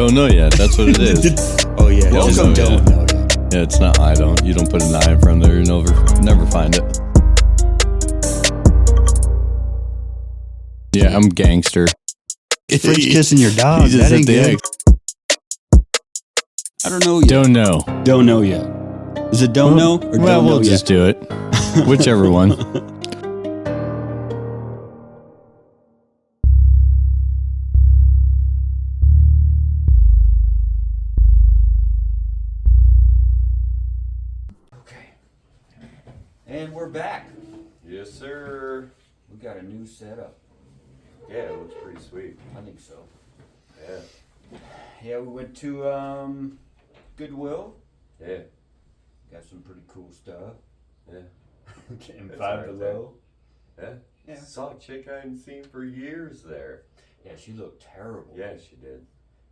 Don't know yet. That's what it is. Oh yeah. Welcome. Don't know yet. Yeah, it's not I don't. You don't put an I in front of there. You never find it. Yeah, I'm gangster. French kissing your dog. He just That ain't hit the good. X. I don't know yet. Don't know. Don't know yet. Is it don't know or Well, don't we'll know just yet? do it. Whichever one. Okay. And we're back. Yes, sir. We got a new setup. Yeah, it looks pretty sweet. I think so. Yeah. Yeah, we went to Goodwill. Yeah. Got some pretty cool stuff. Yeah. And That's Five alright, Below. Yeah. Yeah. Saw a chick I hadn't seen for years there. Yeah, she looked terrible. Yeah, she did.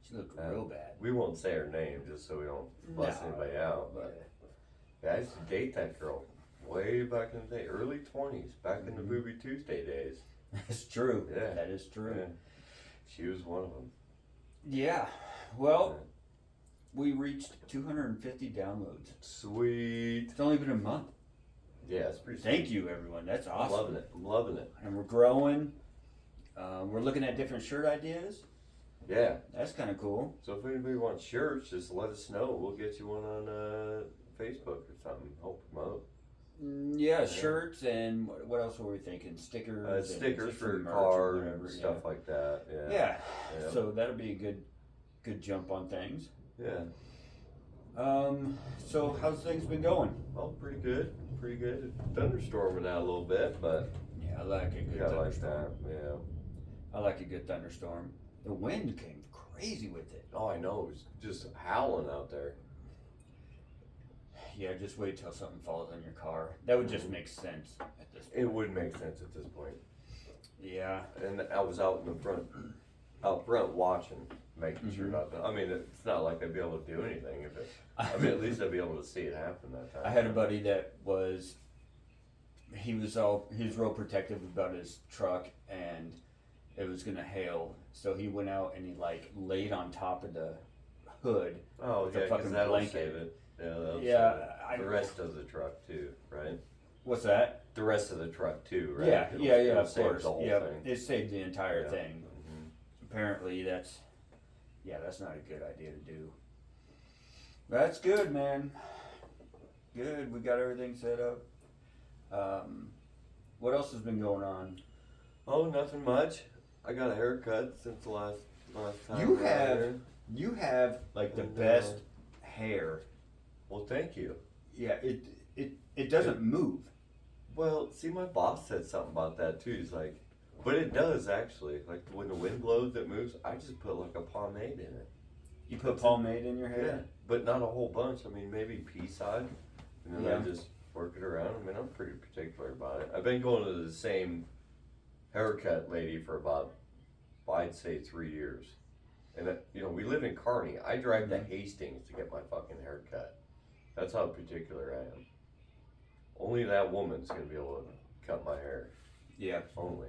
She looked real bad. We won't say her name just so we don't bust anybody out. But yeah, I used to date that girl way back in the day, early 20s, back in the Movie Tuesday days. It's true. Yeah. That is true. Yeah. She was one of them. Yeah. Well, we reached 250 downloads. Sweet. It's only been a month. Yeah, it's pretty sweet. Thank you, everyone. That's I'm awesome. loving it. I'm loving it. And we're growing. We're looking at different shirt ideas. Yeah. That's kind of cool. So if anybody wants shirts, just let us know. We'll get you one on Facebook or something. Help promote. Yeah, shirts and what else were we thinking? Stickers. and Stickers just for some merch or cars whatever, and stuff like that. Yeah. Yeah. Yeah. So that'll be a good jump on things. Yeah. So how's things been going? Oh, pretty good. Pretty good. Thunderstorming out a little bit, but Yeah, I like a good yeah, I like thunderstorm. that. Yeah. I like a good thunderstorm. The wind came crazy with it. Oh, I know. It was just howling out there. Yeah, just wait till something falls on your car. That would just make sense at this point. It would make sense at this point. Yeah. And I was out front watching, making sure nothing. I mean, it's not like I'd be able to do anything if it. I mean, at least I'd be able to see it happen that time. I had a buddy that he was real protective about his truck and it was gonna hail, so he went out and he like laid on top of the hood. Oh, with a yeah, because fucking that'll blanket. save it. Yeah, that'll Yeah, save it. The rest of the truck too, right? What's that? The rest of the truck too, right? Yeah, It'll of save course. the whole Yeah, thing. it saved the entire Yeah. thing. Mhm. Apparently, that's not a good idea to do. That's good, man. Good. We got everything set up. What else has been going on? Oh, nothing much. I got a haircut since the last time. You we were have- here. You have like the And, best hair. Well, thank you. Yeah, it doesn't move. Well, see, my boss said something about that too. He's like, but it does actually. Like when the wind blows, it moves. I just put like a pomade in it. You put pomade in your hair. Yeah, but not a whole bunch. I mean, maybe pea side, and then I Yeah. just work it around. I mean, I'm pretty particular about it. I've been going to the same haircut lady for about, I'd say, 3 years. And we live in Kearney. I drive to Hastings to get my fucking haircut. That's how particular I am. Only that woman's gonna be able to cut my hair. Yeah. Only.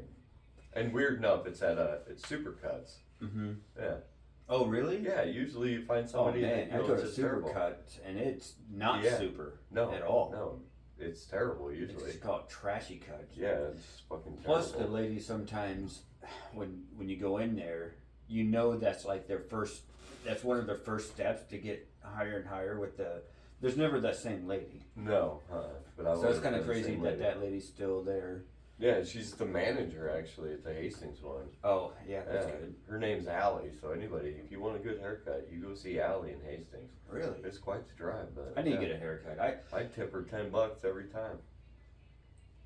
And weird enough, it's it's Supercuts. Mm-hmm. Yeah. Oh, really? Yeah. Usually you find Oh somebody man, that I go it's to just terrible. Supercut and it's not Yeah. super No. at all. No. It's terrible It's usually. just called trashy cuts. Yeah, it's fucking terrible. Plus, the ladies sometimes, when you go in there, you know that's like that's one of their first steps to get higher and higher with the. There's never that same lady, No, but I so it's always kind of been the crazy same that lady. lady's still there. Yeah, she's the manager actually at the Hastings one. Oh yeah, that's Yeah, good. her name's Allie. So anybody, if you want a good haircut, you go see Allie in Hastings. Really, It's quite the drive, but I need to get a haircut. I tip her $10 every time.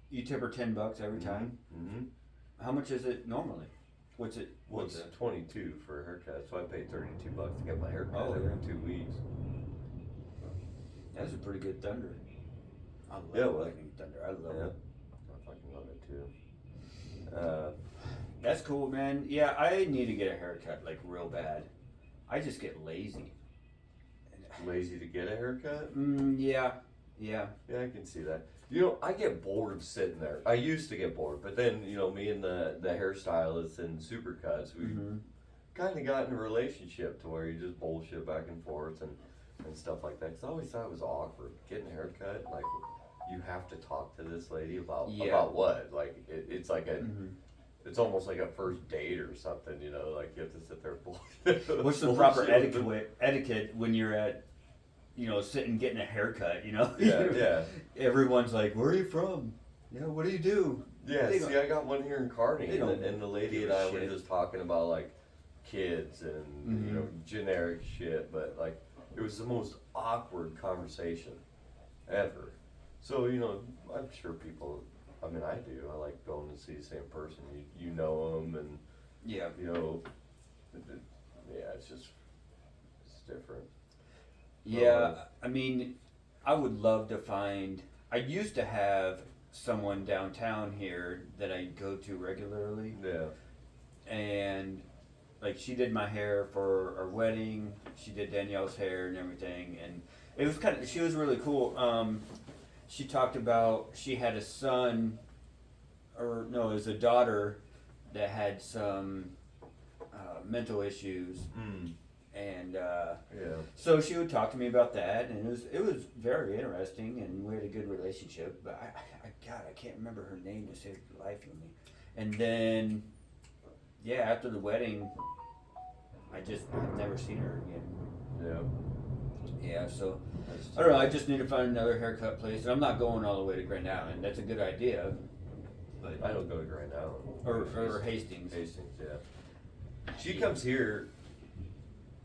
You tip her $10 every time. Mm-hmm. How much is it normally? What's it? Well, What's it's it? 22 for a haircut, so I pay $32 to get my haircut Oh, every yeah. 2 weeks. That's a pretty good thunder. I love Yeah, well, lightning thunder. I love Yeah, it. I fucking love it too. That's cool, man. Yeah, I need to get a haircut like real bad. I just get lazy. Lazy to get a haircut? Yeah. Yeah, I can see that. I get bored of sitting there. I used to get bored, but then, me and the hairstylist and Supercuts, kind of got in a relationship to where you just bullshit back and forth and stuff like that. Because I always thought it was awkward getting a haircut. Like, you have to talk to this lady about what? Like, it's like a. Mhm. It's almost like a first date or something, you know. Like, you have to sit there. Bullshit. What's the proper etiquette when you're at, sitting getting a haircut? Yeah. Everyone's like, "Where are you from? What do you do?" Yeah, They see, I got one here in Kearney, they don't and the lady give and a I were shit. just talking about, like, kids and, Mhm. generic shit, but, like, it was the most awkward conversation ever. So, I'm sure people, I mean, I do. I like going to see the same person. You know them, and, Yeah. It's just, it's different. Yeah, I mean, I would love to find. I used to have someone downtown here that I go to regularly, Yeah. and like she did my hair for our wedding. She did Danielle's hair and everything, and it was she was really cool. She talked about she had a son, or no, it was a daughter that had some mental issues, and Yeah. so she would talk to me about that, and it was very interesting, and we had a good relationship. But I can't remember her name to save the life of me. And then, after the wedding, I've never seen her again. Yeah. Yeah, so I don't know. I just need to find another haircut place, and I'm not going all the way to Grand Island. That's a good idea, but I don't go to Grand Island. or Hastings. Hastings, yeah. She comes here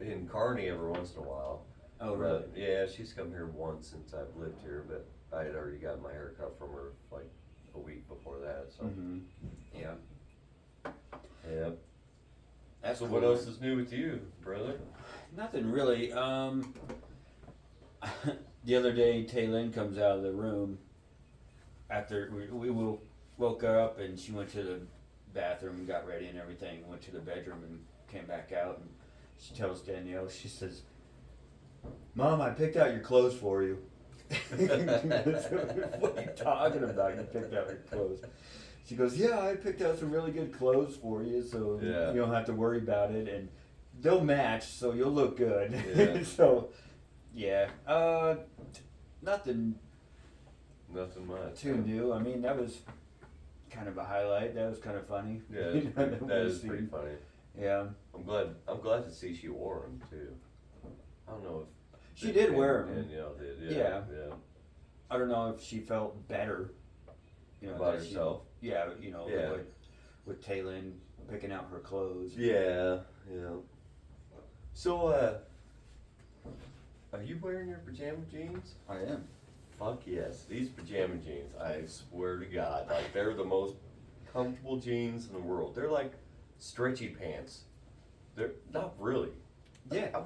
in Kearney every once in a while. Oh, really? But, yeah, she's come here once since I've lived here, but I had already got my hair cut from her like a week before that. So Yeah. yeah. That's So cool. what else is new with you, brother? Nothing really. The other day, Taylin comes out of the room after we woke her up, and she went to the bathroom and got ready and everything. Went to the bedroom and came back out, and she tells Danielle, she says, "Mom, I picked out your clothes for you." What are you talking about? You picked out your clothes. She goes, "Yeah, I picked out some really good clothes for you, so Yeah. you don't have to worry about it, and they'll match, so you'll look good." Yeah. So, nothing Nothing much. too new. I mean, that was kind of a highlight. That was kind of funny. Yeah, You know, that we've is seen. pretty funny. Yeah, I'm glad to see she wore them too. I don't know if she did wear them. Danielle did. Yeah. Yeah. I don't know if she felt better. About that she- herself. Yeah, Yeah. with Taylin picking out her clothes. Yeah. So, are you wearing your pajama jeans? I am. Fuck yes. These pajama jeans, I swear to God, like they're the most comfortable jeans in the world. They're like stretchy pants. They're not really. Yeah. I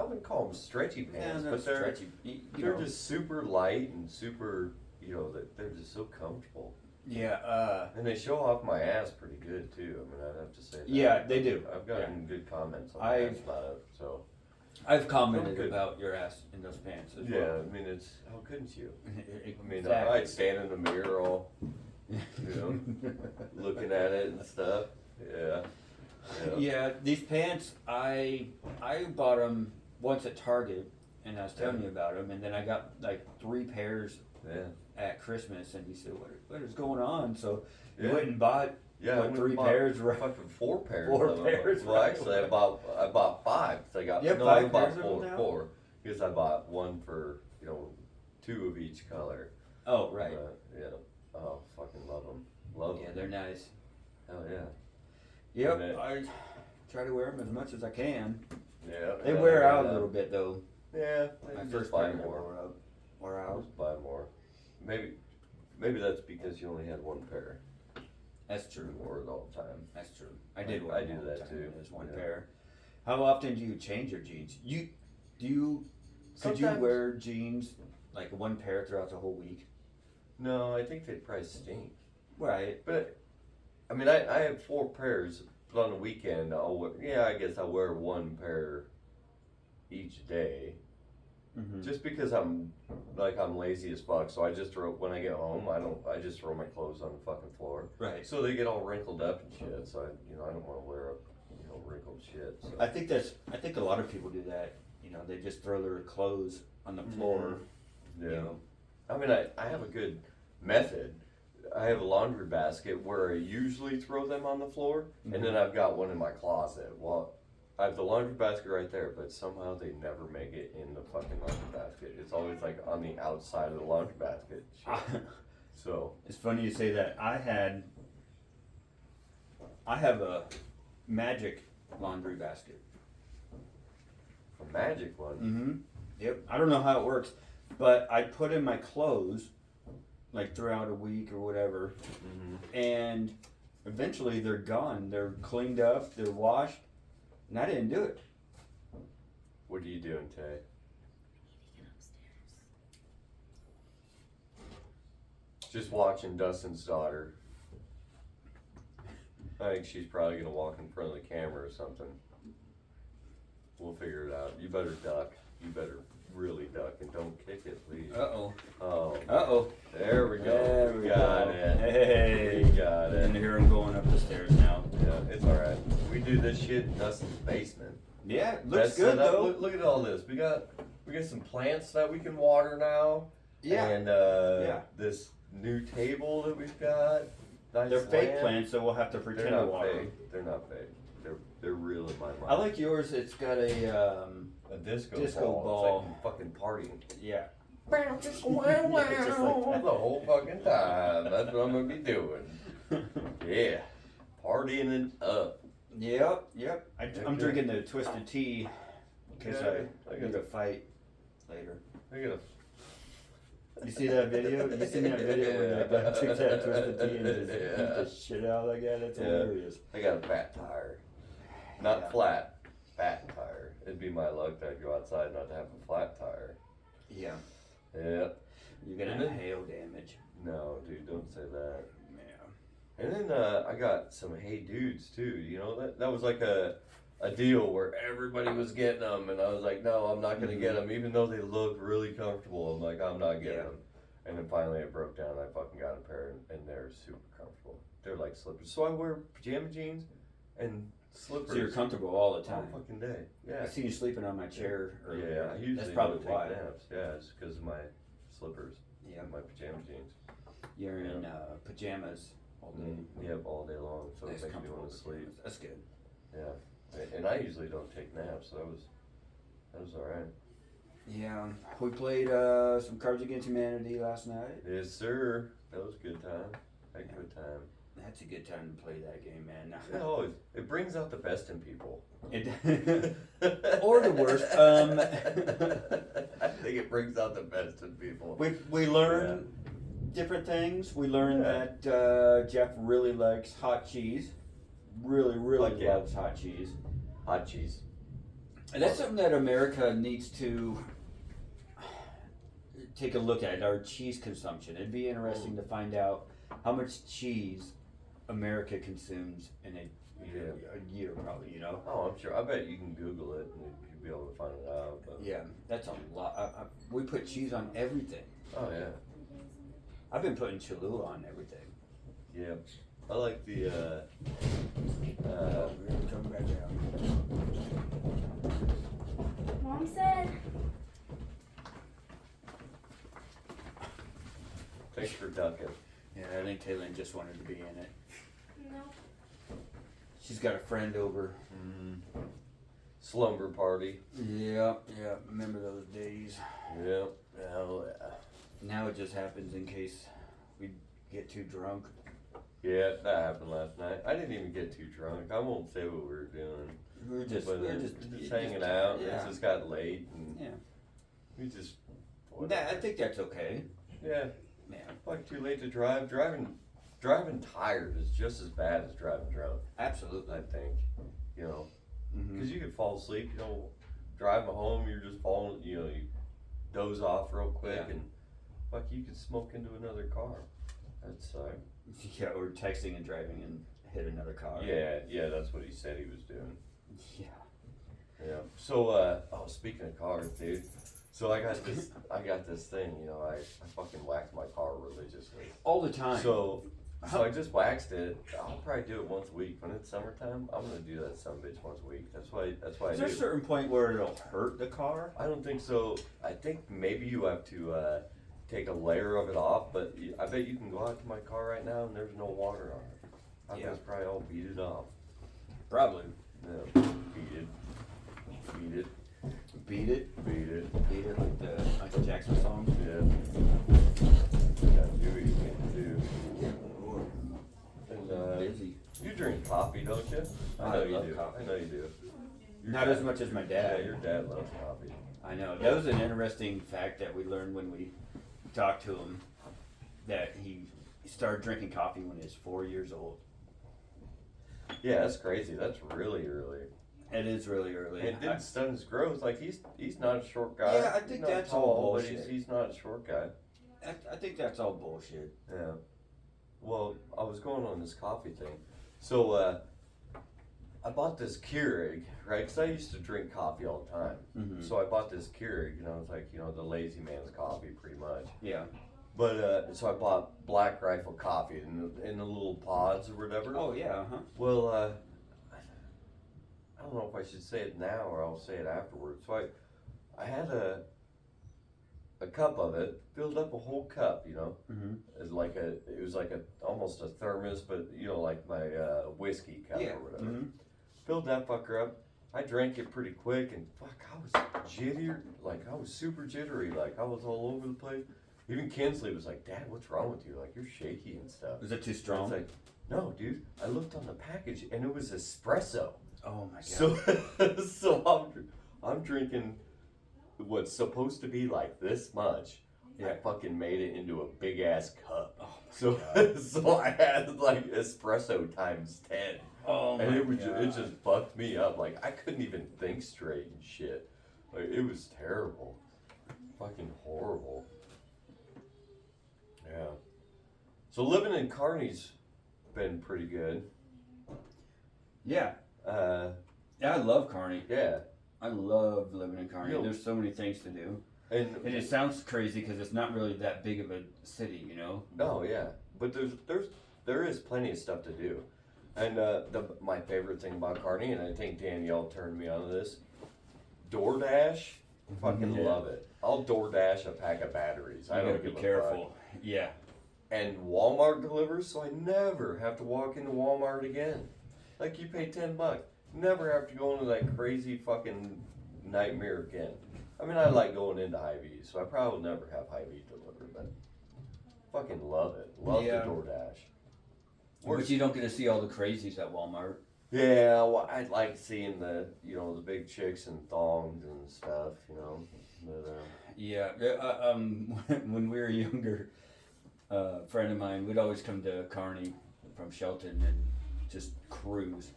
wouldn't call them stretchy pants, Yeah, but they're stretchy. they're just super light and super. They're just so comfortable. Yeah. And they show off my ass pretty good too. I mean, I'd have to say that. Yeah, they do. I've gotten good comments on I've- that about it. So I've commented Good. about your ass in those pants as yeah, well. I mean, it's how couldn't you? I mean, Exactly. I'd stand in the mirror all, looking at it and stuff. Yeah. Yeah, these pants, I bought them once at Target, and I was telling you about them, and then I got like 3 pairs Yeah. at Christmas, and you said, what is going on? So you Yeah. went and bought Yeah. I what, went 3 and bought pairs, right? Fucking 4 pairs. 4 of them. pairs, Well, right. actually, I bought 5. So I got You have no, I 5 bought pairs of them now? 4 because I bought one for 2 of each color. Oh, right. Yeah. Oh, fucking love them. Love Yeah, them. they're nice. Hell yeah. Yep, And I try to wear them as much as I can. Yeah. They yeah, wear yeah, out a yeah. little bit though. Yeah. My Just first buy pair more. wore out. Just buy more. Maybe that's because you only had one pair. That's true. You wore it all the time. That's true. I did I wear them do all the that time. too. There's one Yeah. pair. How often do you change your jeans? Could you Sometimes. wear jeans like one pair throughout the whole week? No, I think they'd probably stink. Right. But I mean, I have 4 pairs. But on the weekend, I guess I'll wear one pair each day. Mm-hmm. Just because I'm lazy as fuck, so I just when I get home, I just throw my clothes on the fucking floor. Right. So they get all wrinkled up and shit. So I don't want to wear wrinkled shit. So. I think a lot of people do that. You know, they just throw their clothes on the floor. Yeah. You know. I mean, I have a good method. I have a laundry basket where I usually throw them on the floor, and then I've got one in my closet. Well, I have the laundry basket right there, but somehow they never make it in the fucking laundry basket. It's always like on the outside of the laundry basket. So It's funny you say that. I have a magic laundry basket. a magic one. Mm-hmm. Yep. I don't know how it works, but I put in my clothes like throughout a week or whatever, and eventually they're gone. They're cleaned up. They're washed, and I didn't do it. What are you doing, Tay? Just watching Dustin's daughter. I think she's probably gonna walk in front of the camera or something. We'll figure it out. You better duck. You better really duck and don't kick it, please. Uh-oh. Oh. Uh-oh. There we go. There we got go. it. Hey. We got You can it. hear him going up the stairs now. Yeah, it's alright. We do this shit in Dustin's basement. Yeah, looks That's good set up. though. Look at all this. We got some plants that we can water now. Yeah. And Yeah. this new table that we've got. Nice They're fake lamp. plants, so we'll have to They're pretend to not water fake. them. They're not fake. They're real in my mind. I like yours. It's got a disco disco ball. It's like fucking partying. yeah. Just like that. The whole fucking time. That's what I'm gonna be doing. Yeah, partying it up. Yep. I'm Okay. drinking the twisted tea because Okay. I need to fight later. I got You see that video? You seen that video where that guy took that twisted tea and just beat the shit out of that guy? That's hilarious. I got a fat tire. Not Yeah. flat, fat tire. It'd be my luck to go outside not to have a flat tire. Yeah. Yeah. You're gonna have hail damage. No, dude, don't say that. Yeah. And then I got some Hey Dudes too. You know that was like a deal where everybody was getting them, and I was like, no, I'm not gonna get them, even though they look really comfortable. I'm like, I'm not getting them. And then finally it broke down. I fucking got a pair, and they're super comfortable. They're like slippers. So I wear pajama jeans and slippers. So you're comfortable all the all time. fucking day. Yeah. I seen you sleeping on my chair earlier. Yeah, I usually That's probably don't take why. naps. Yeah, it's because of my slippers. Yeah. And my pajama jeans. You're in pajamas all day. Yep, all day long. So Nice, it makes me comfortable want to sleep. pajamas. That's good. Yeah. And I usually don't take naps, so that was alright. Yeah, we played some Cards Against Humanity last night. Yes, sir. That was a good time. Had a good time. That's a good time to play that game, man. It always it brings out the best in people. Or the worst. I think it brings out the best in people. We learn different things. We learn that Jeff really likes hot cheese. Really loves hot cheese. Hot cheese. And that's something that America needs to take a look at, our cheese consumption. It'd be interesting to find out how much cheese America consumes in a year, probably, you know? Oh, I'm sure. I bet you can Google it and you'll be able to find it out. But. Yeah, that's a lot. We put cheese on everything. Oh, yeah. I've been putting Cholula on everything. Yeah. I like the, We're coming back down. Mom said. thanks for ducking. Yeah, I think Taylor just wanted to be in it. No. She's got a friend over. Slumber party. Yeah, remember those days. Yeah. Hell yeah. Now it just happens in case we get too drunk. Yeah, that happened last night. I didn't even get too drunk. I won't say what we were doing. We were just hanging out. Yeah. It just got late, and Yeah. we just. I think that's okay. Yeah, Yeah, like too late to drive. Driving tired is just as bad as driving drunk. absolutely. I think, you know, Mhm. because you could fall asleep. You know, driving home, you're just falling. You know, you doze off real quick, Yeah. and like you could smoke into another car. That's Yeah, or texting and driving and hit another car. yeah, that's what he said he was doing. Yeah. Yeah. So, speaking of cars, dude. So I got this thing, you know, I fucking wax my car religiously. All the time. So, So I just waxed it. I'll probably do it once a week. When it's summertime, I'm gonna do that son of a bitch once a week. That's why I Is there a do. certain point where it'll hurt the car? I don't think so. I think maybe you have to take a layer of it off, but I bet you can go out to my car right now and there's no water on it. I think Yeah. it's probably all beaded off. Probably. Yeah, beaded. Beaded. Beat it. Beaded. Beat it like the Michael Jackson song. Yeah. Gotta do what you can do. And Busy. you drink coffee, don't you? I know you love do. coffee. I know you do. Your Not dad- as much as my Yeah, dad. your dad loves coffee. I know. That was an interesting fact that we learned when we talked to him, that he started drinking coffee when he was 4 years old. Yeah, that's crazy. That's really early. It is really early. And it didn't stun his growth. Like he's not a short guy. Yeah, I He's think not that's tall, all but bullshit. he's not a short guy. I think that's all bullshit. Yeah. Well, I was going on this coffee thing. So I bought this Keurig, right? Because I used to drink coffee all the time. Mm-hmm. So I bought this Keurig, and I was like, the lazy man's coffee, pretty much. Yeah. But so I bought Black Rifle coffee in the little pods or whatever. Oh yeah. Huh. Well, I don't know if I should say it now or I'll say it afterwards. So I had a cup of it, filled up a whole cup, Mm-hmm. It was like almost a thermos, but like my whiskey cup Yeah. or whatever. Mm-hmm. Filled that fucker up. I drank it pretty quick, and fuck, I was jittery. Like I was super jittery. Like I was all over the place. Even Kinsley was like, "Dad, what's wrong with you? Like you're shaky and stuff." Was it too And strong? it's like, no, dude. I looked on the package, and it was espresso. Oh my god. So I'm drinking what's supposed to be like this much. Yeah. I fucking made it into a big ass cup. Oh my So God. so I had like espresso times 10. Oh my And god. it just fucked me up. Like I couldn't even think straight and shit. Like it was terrible. Fucking horrible. Yeah. So living in Kearney's been pretty good. Yeah. Uh Yeah, I love Kearney. yeah. I love living in Kearney. Yo. There's so many things to do. And And it sounds crazy because it's not really that big of a city, oh yeah. But there is plenty of stuff to do. And my favorite thing about Kearney, and I think Danielle turned me onto this, DoorDash. Fucking Yeah. love it. I'll DoorDash a pack of batteries. I You don't gotta be give a careful. Yeah. fuck. And Walmart delivers, so I never have to walk into Walmart again. Like you pay $10, never have to go into that crazy fucking nightmare again. I mean, I like going into Hy-Vee, so I probably will never have Hy-Vee delivered, but fucking love it. Love Yeah. the DoorDash. But you don't get to see all the crazies at Walmart. Yeah, well, I like seeing the big chicks and thongs and stuff, But, Yeah. When we were younger, a friend of mine, we'd always come to Kearney from Shelton and just cruise.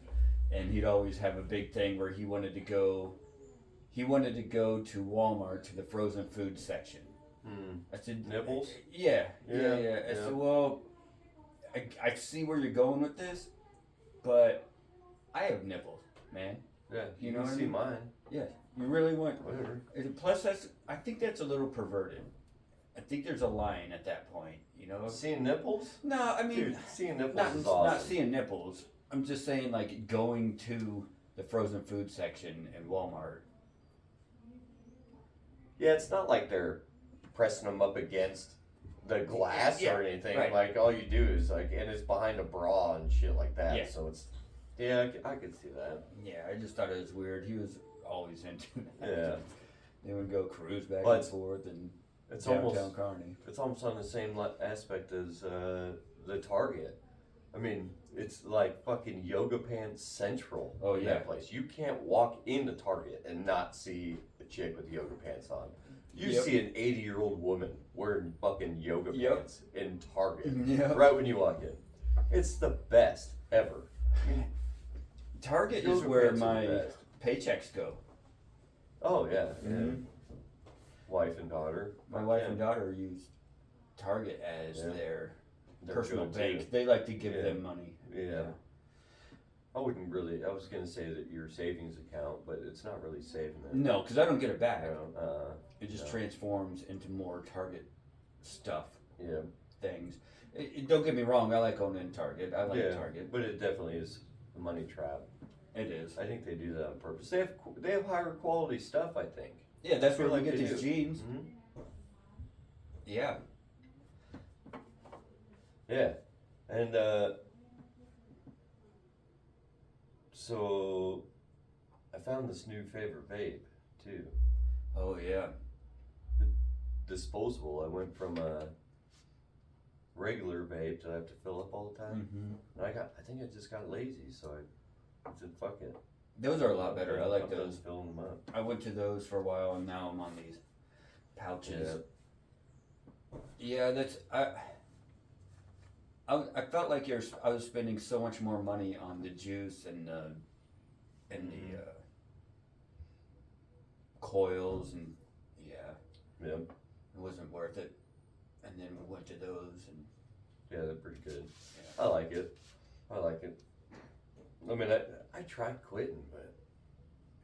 And he'd always have a big thing where he wanted to go to Walmart to the frozen food section. I said, Nipples? Yeah. Yeah, I yeah. said, well, I see where you're going with this, but I have nipples, man. yeah, You you know can what I see mean? mine. Yeah, you really want. Whatever. Plus, I think that's a little perverted. I think there's a line at that point, Seeing nipples? No, I mean, Dude, seeing nipples not is awesome. not seeing nipples. I'm just saying, like going to the frozen food section in Walmart. Yeah, it's not like they're pressing them up against the glass Yeah, or anything. right. Like all you do is and it's behind a bra and shit like that. Yeah. So it's, yeah, I could see that. Yeah, I just thought it was weird. He was always into that. Yeah. They would go cruise back But and forth and It's downtown Kearney. It's almost on the same aspect as the Target. I mean, it's like fucking yoga pants central. Oh, in yeah. that place. You can't walk into Target and not see a chick with yoga pants on. You Yep. see an 80-year-old woman wearing fucking yoga Yep. pants in Target Yep. right when you walk in. It's the best ever. Target is Yoga where pants are the my best. paychecks go. Oh yeah, yeah. Mhm. Wife and daughter. My wife and daughter use Target as Yeah. their They're personal good, bank. too. They like to give Yeah. them money. Yeah. I wouldn't really. I was gonna say that your savings account, but it's not really saving it. No, because I don't get it back. No, It just no. transforms into more Target stuff, yeah. things. Don't get me wrong. I like owning Target. I like Target. But it definitely is a money trap. It is. I think they do that on purpose. They have higher quality stuff, I think. Yeah, that's I feel where we like get they these do. jeans. Mm-hmm. Yeah. Yeah. And so I found this new favorite vape too. Oh yeah. Disposable. I went from a regular vape that I have to fill up all the time. Mm-hmm. And I think I just got lazy, so I said fuck it. Those are a lot better. I like I'm done those. filling them up. I went to those for a while, and now I'm on these pouches. Yeah, that's I felt like I was spending so much more money on the juice and the coils and Yeah. it wasn't worth it. And then we went to those and Yeah, they're pretty good. Yeah. I like it. I mean, I tried quitting, but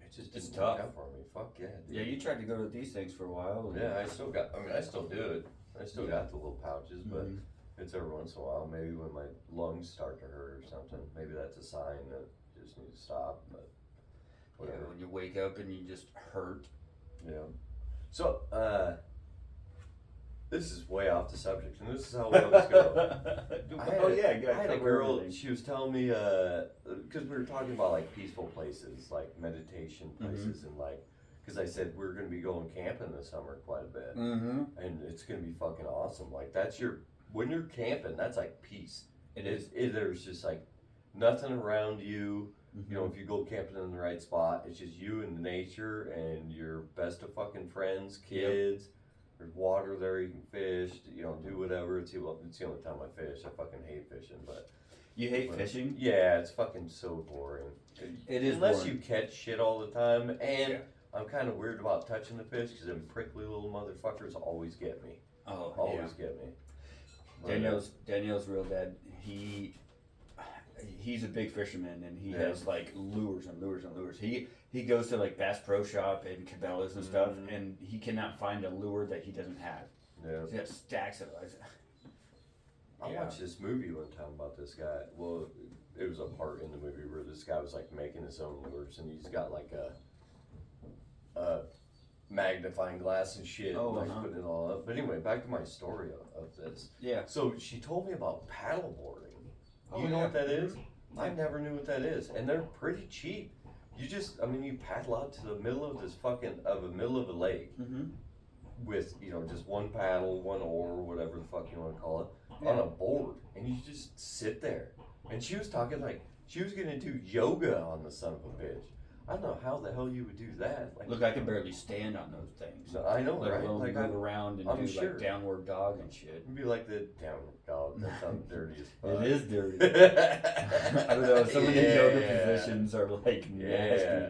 it just It's didn't work tough. out for me. Fuck yeah, dude. yeah, you tried to go to these things for a while. And, Yeah, I still do it. I still got the little pouches, but Mhm. it's every once in a while. Maybe when my lungs start to hurt or something. Maybe that's a sign that you just need to stop, but yeah, whatever. when you wake up and you just hurt. Yeah. So, this is way off the subject, and this is how we always go. Oh yeah, I had a girl. She was telling me, because we were talking about like peaceful places, like meditation places, and like, because I said we're gonna be going camping this summer quite a bit, Mm-hmm. and it's gonna be fucking awesome. Like when you're camping, that's like peace. It is. There's just like nothing around you. You know, if you go camping in the right spot, it's just you and nature and your best of fucking friends, kids. There's water there, you can fish, do whatever. It's the only time I fish. I fucking hate fishing, but... You hate fishing? Yeah, it's fucking so boring. It is Unless boring. you catch shit all the time, and Yeah. I'm kind of weird about touching the fish, because them prickly little motherfuckers always get me. Oh, Always get me. But, Danielle's real dad. He's a big fisherman, and he has like lures and lures and lures. He goes to like Bass Pro Shop and Cabela's and stuff, and he cannot find a lure that he doesn't have. Yeah. He got stacks of it. I watched this movie one time about this guy. Well, it was a part in the movie where this guy was like making his own lures, and he's got like a magnifying glass and shit, Oh, and like putting it all up. But anyway, back to my story of this. Yeah. So she told me about paddleboarding. Oh, You know yeah. what that is? I never knew what that is, and they're pretty cheap. You you paddle out to the middle of middle of a lake Mm-hmm. with just one paddle, one oar, whatever the fuck you want to call it, on a board, and you just sit there. And she was talking like she was gonna do yoga on the son of a bitch. I don't know how the hell you would do that. Like, Look, I can barely stand on those things. No, I know, Let right? alone Like move around and I'm do sure. like downward dog and shit. It'd be like the downward dog. That sounds dirty as fuck. It is dirty. I don't know. Some of these yoga Yeah. positions are like nasty. Yeah.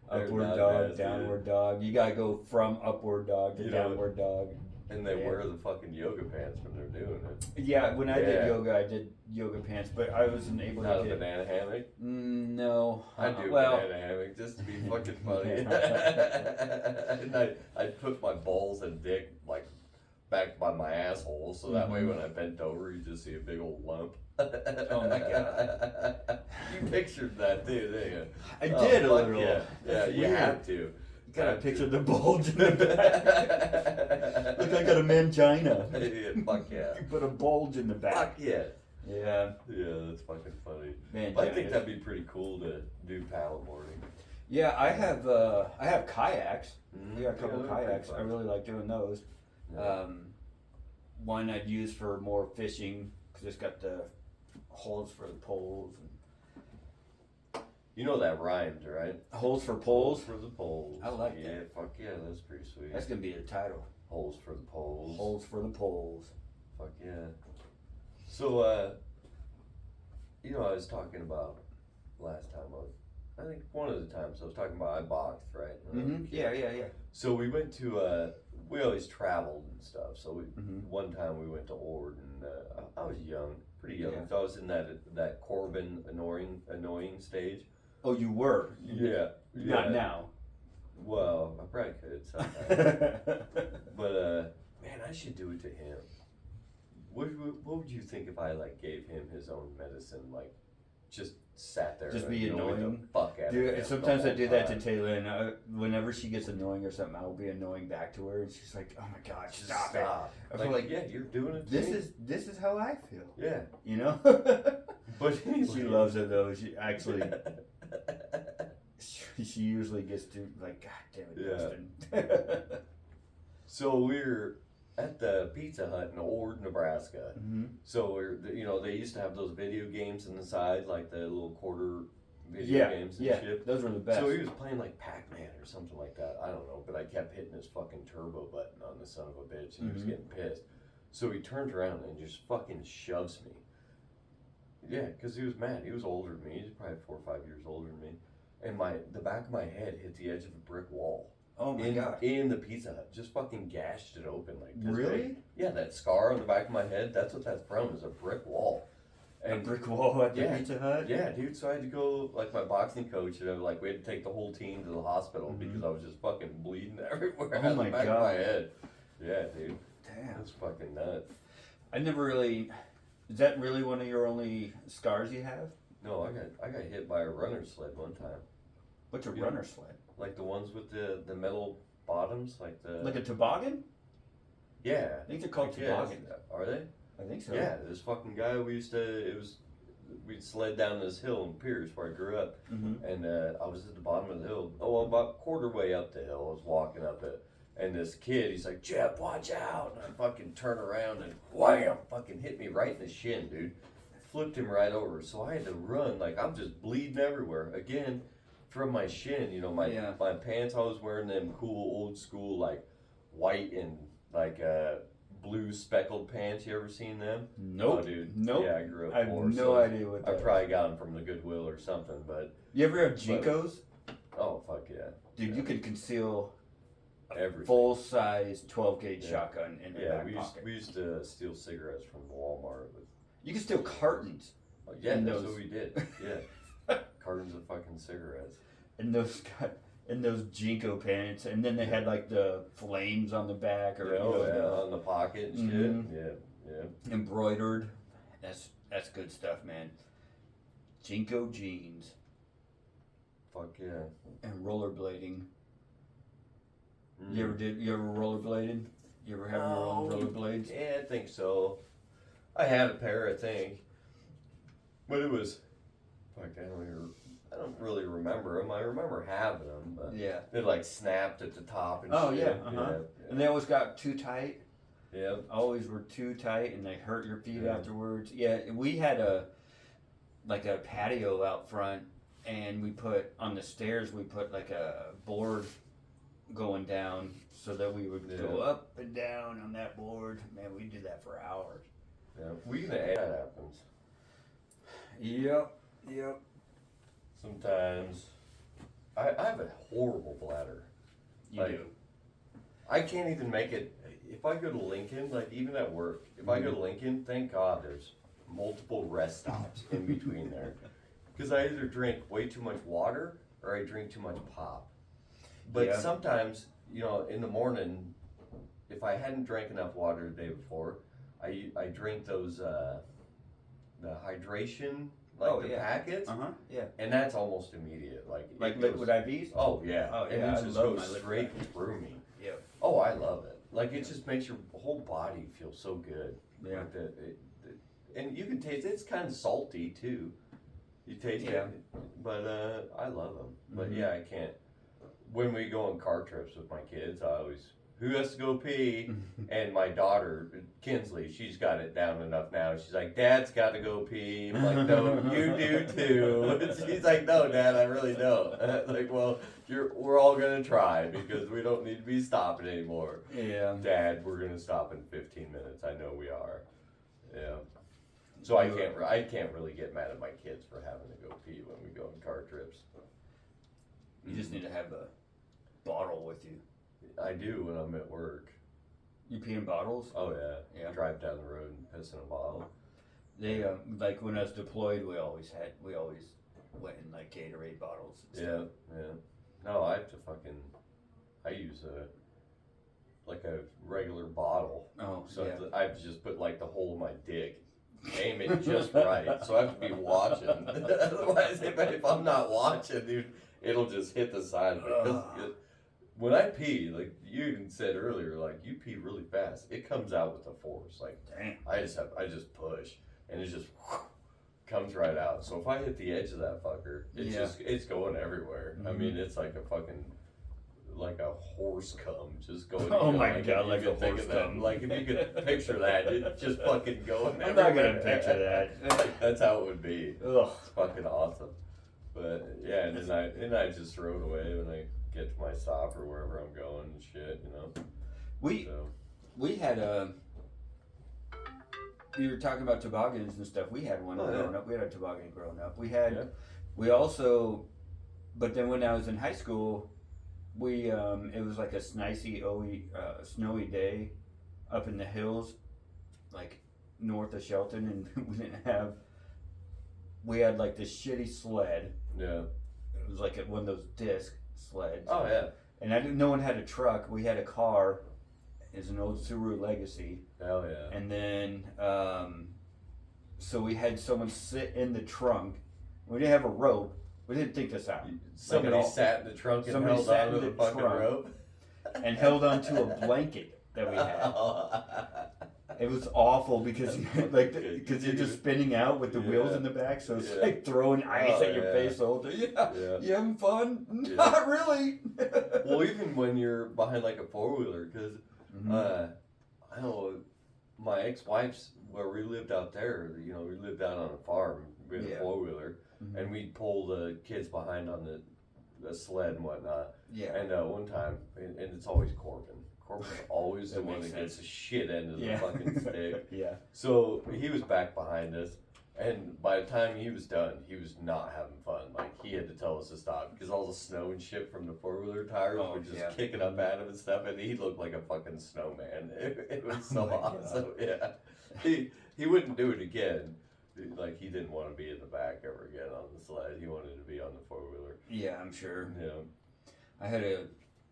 Upward not dog, nasty. downward dog. You gotta go from upward dog to You know, downward dog. And they Yeah. wear the fucking yoga pants when they're doing it. Yeah, when I Yeah. did yoga, I did yoga pants, but I wasn't able Not to a get. banana hammock. No. I do Well, a banana hammock just to be fucking funny. Yeah. And I'd put my balls and dick like back by my asshole, so that way when I bent over, you just see a big old lump. Oh my God. You pictured that too, didn't you? I Oh, did a fuck little. Yeah, That's you weird. have to. You gotta picture the bulge in the back. Look like I got a mangina. Yeah, fuck yeah. You put a bulge in the Fuck back. yeah. Yeah. Yeah, that's fucking funny. Man, I think that'd be pretty cool to do paddleboarding. Yeah, I have kayaks. We got a couple Yeah, they're pretty kayaks. I fun. really like doing those. Yeah. One I'd use for more fishing because it's got the holes for the poles. You know that rhymes, right? Holes for poles? For the poles. I like yeah, that. fuck yeah, that's pretty sweet. That's gonna be the title. Holes for the poles. Holes for the poles. Fuck yeah. So, I was talking about last time I think one of the times I was talking about I boxed, right? Mm-hmm. Yeah. So we went to, we always traveled and stuff. So one time we went to Ord, and I was young, pretty young. Yeah. So I was in that Corbin annoying stage. Oh, you were? Yeah. Not now. Well, I probably could sometime. But man, I should do it to him. What would you think if I like gave him his own medicine, like just sat there, Just and be annoyed annoying? the fuck out of Dude, him sometimes the I do whole that to time? Taylor, and whenever she gets annoying or something, I will be annoying back to her, and she's like, "Oh my god, Just stop it!" I feel like yeah, you're doing it. To this me. is how I feel, yeah, you know. but anyway. She loves it though. She actually, she usually gets to like, God damn it, Dustin. So we're at the Pizza Hut in Ord, Nebraska. Mm-hmm. So they used to have those video games on the side, like the little quarter video games and shit. Those were the best. So he was playing like Pac-Man or something like that. I don't know, but I kept hitting his fucking turbo button on the son of a bitch, and he was getting pissed. So he turns around and just fucking shoves me. Yeah, because he was mad. He was older than me. He's probably 4 or 5 years older than me. And the back of my head hit the edge of a brick wall. Oh my god! In the Pizza Hut, just fucking gashed it open like this. Really? Big. Yeah, that scar on the back of my head. That's what that's from. Is a brick wall. A brick wall at the Yeah. Pizza Hut. Yeah, dude. So I had to go, like my boxing coach, we had to take the whole team to the hospital because I was just fucking bleeding everywhere Oh out of my the back God. of my head. Yeah, dude. Damn. That's fucking nuts. I never really. Is that really one of your only scars you have? No, I got hit by a runner sled one time. What's a Yeah. runner sled? Like the ones with the metal bottoms, like the. Like a toboggan? Yeah. I think they're called Yeah, toboggans. Are they? I think so. Yeah, this fucking guy we'd sled down this hill in Pierce where I grew up, Mm-hmm. and I was at the bottom of the hill. Oh, well, about quarter way up the hill, I was walking up it, and this kid, he's like, "Jeff, watch out!" And I fucking turn around and wham, fucking hit me right in the shin, dude. Flipped him right over, so I had to run. Like I'm just bleeding everywhere again from my shin. My pants. I was wearing them cool old school like white and like blue speckled pants. You ever seen them? Nope. Oh, dude. Nope. Yeah, I grew up I have poor. no so idea what I that probably got them from the Goodwill or something, but You ever have Jinkos? oh fuck yeah, Dude, you can conceal everything. full size 12 gauge Yeah. shotgun in the Yeah, back we pocket. used to steal cigarettes from Walmart. With, You can steal cartons yeah, And that's those- what we did. Yeah, cartons of fucking cigarettes. in those Jinko pants, and then they had like the flames on the back or On the pocket and shit. Mhm. Yeah. embroidered. That's good stuff, man. Jinko jeans Fuck yeah. and rollerblading. Mm. You ever rollerbladed? You ever have your own rollerblades? Yeah, I think so. I had a pair, I think, but it was. Fuck, I don't really remember them. I remember having them, but Yeah. they like snapped at the top and Oh shit. yeah, uh-huh. And they always got too tight. Yeah. Always were too tight, and they hurt your feet Yeah. afterwards. Yeah, we had a patio out front, and we put on the stairs. We put like a board going down so that we would go Yeah. up and down on that board. Man, we did that for hours. Yeah. We can add that happens. Yep. Sometimes I have a horrible bladder. You Like, do. I can't even make it. If I go to Lincoln, like even at work, if I go to Lincoln, thank God there's multiple rest stops in between there. Because I either drink way too much water or I drink too much pop. But Yeah. sometimes, in the morning, if I hadn't drank enough water the day before, I drink those, the hydration, like the packets, Uh-huh. Yeah. and that's almost immediate. Like it goes- liquid IVs? Oh yeah. Oh, And yeah, I it just love goes my liquid straight IVs. through me. Yeah. Oh, I love it. Like it just makes your whole body feel so good. Yeah. Like and you can taste it. It's kind of salty too. You taste Yeah. it, but I love them. But Mhm. yeah, I can't. When we go on car trips with my kids, I always who has to go pee, and my daughter Kinsley, she's got it down enough now. She's like, "Dad's got to go pee." I'm like, "No, you do too." She's like, "No, Dad, I really don't." Like, well, we're all gonna try because we don't need to be stopping anymore. Yeah. Dad, we're gonna stop in 15 minutes. I know we are. Yeah. So I can't really get mad at my kids for having to go pee when we go on car trips. You just need to have a bottle with you. I do when I'm at work. You pee in bottles? Oh yeah. Yeah. Drive down the road and piss in a bottle. They like when I was deployed, we always went in like Gatorade bottles. And Yeah, stuff. yeah. No, I have to I use like a regular bottle. Oh, So yeah. I have to just put like the hole of my dick, aim it just right. So I have to be watching. Otherwise, if I'm not watching, dude, it'll just hit the side of it. 'Cause when I pee, like you even said earlier, like you pee really fast. It comes out with a force. Like Damn. I just push, and it just comes right out. So if I hit the edge of that fucker, it's going everywhere. I mean, it's like a fucking like a horse cum just going. Oh my like, God, if you like could a think horse of that, cum. like if you could picture that, it's just fucking going. I'm not everywhere. gonna picture that. Like, that's how it would be. Ugh. It's fucking awesome. But yeah, and then I just throw it away when I get to my stop or wherever I'm going and shit, you know. We had a. You were talking about toboggans and stuff. We had one growing up. We had a toboggan growing up. We also, but then when I was in high school, we it was like a snowy day up in the hills, like north of Shelton, and we had like this shitty sled. Yeah. It was like one of those disc sleds. Oh yeah. And no one had a truck. We had a car. It's an old Subaru Legacy. Hell yeah. And then, so we had someone sit in the trunk. We didn't have a rope. We didn't think this out. Somebody sat in the trunk and held onto the fucking rope. And held onto a blanket that we had. It was awful because you're just spinning out with the wheels in the back, so it's like throwing ice at your face the whole time. You having fun? Not really. Well, even when you're behind like a 4-wheeler, because I know my ex-wife's where we lived out there. You know, we lived out on a farm. We had a 4-wheeler, and we'd pull the kids behind on the sled and whatnot. Yeah. And one time, and it's always Corbin. Corbin's always the one that gets the shit end of the fucking stick. Yeah. So he was back behind us, and by the time he was done, he was not having fun. Like, he had to tell us to stop because all the snow and shit from the 4-wheeler tires were just kicking up at him and stuff, and he looked like a fucking snowman. It was so awesome. God. Yeah. He wouldn't do it again. Like, he didn't want to be in the back ever again on the sled. He wanted to be on the 4-wheeler. Yeah, I'm sure. Yeah. I had a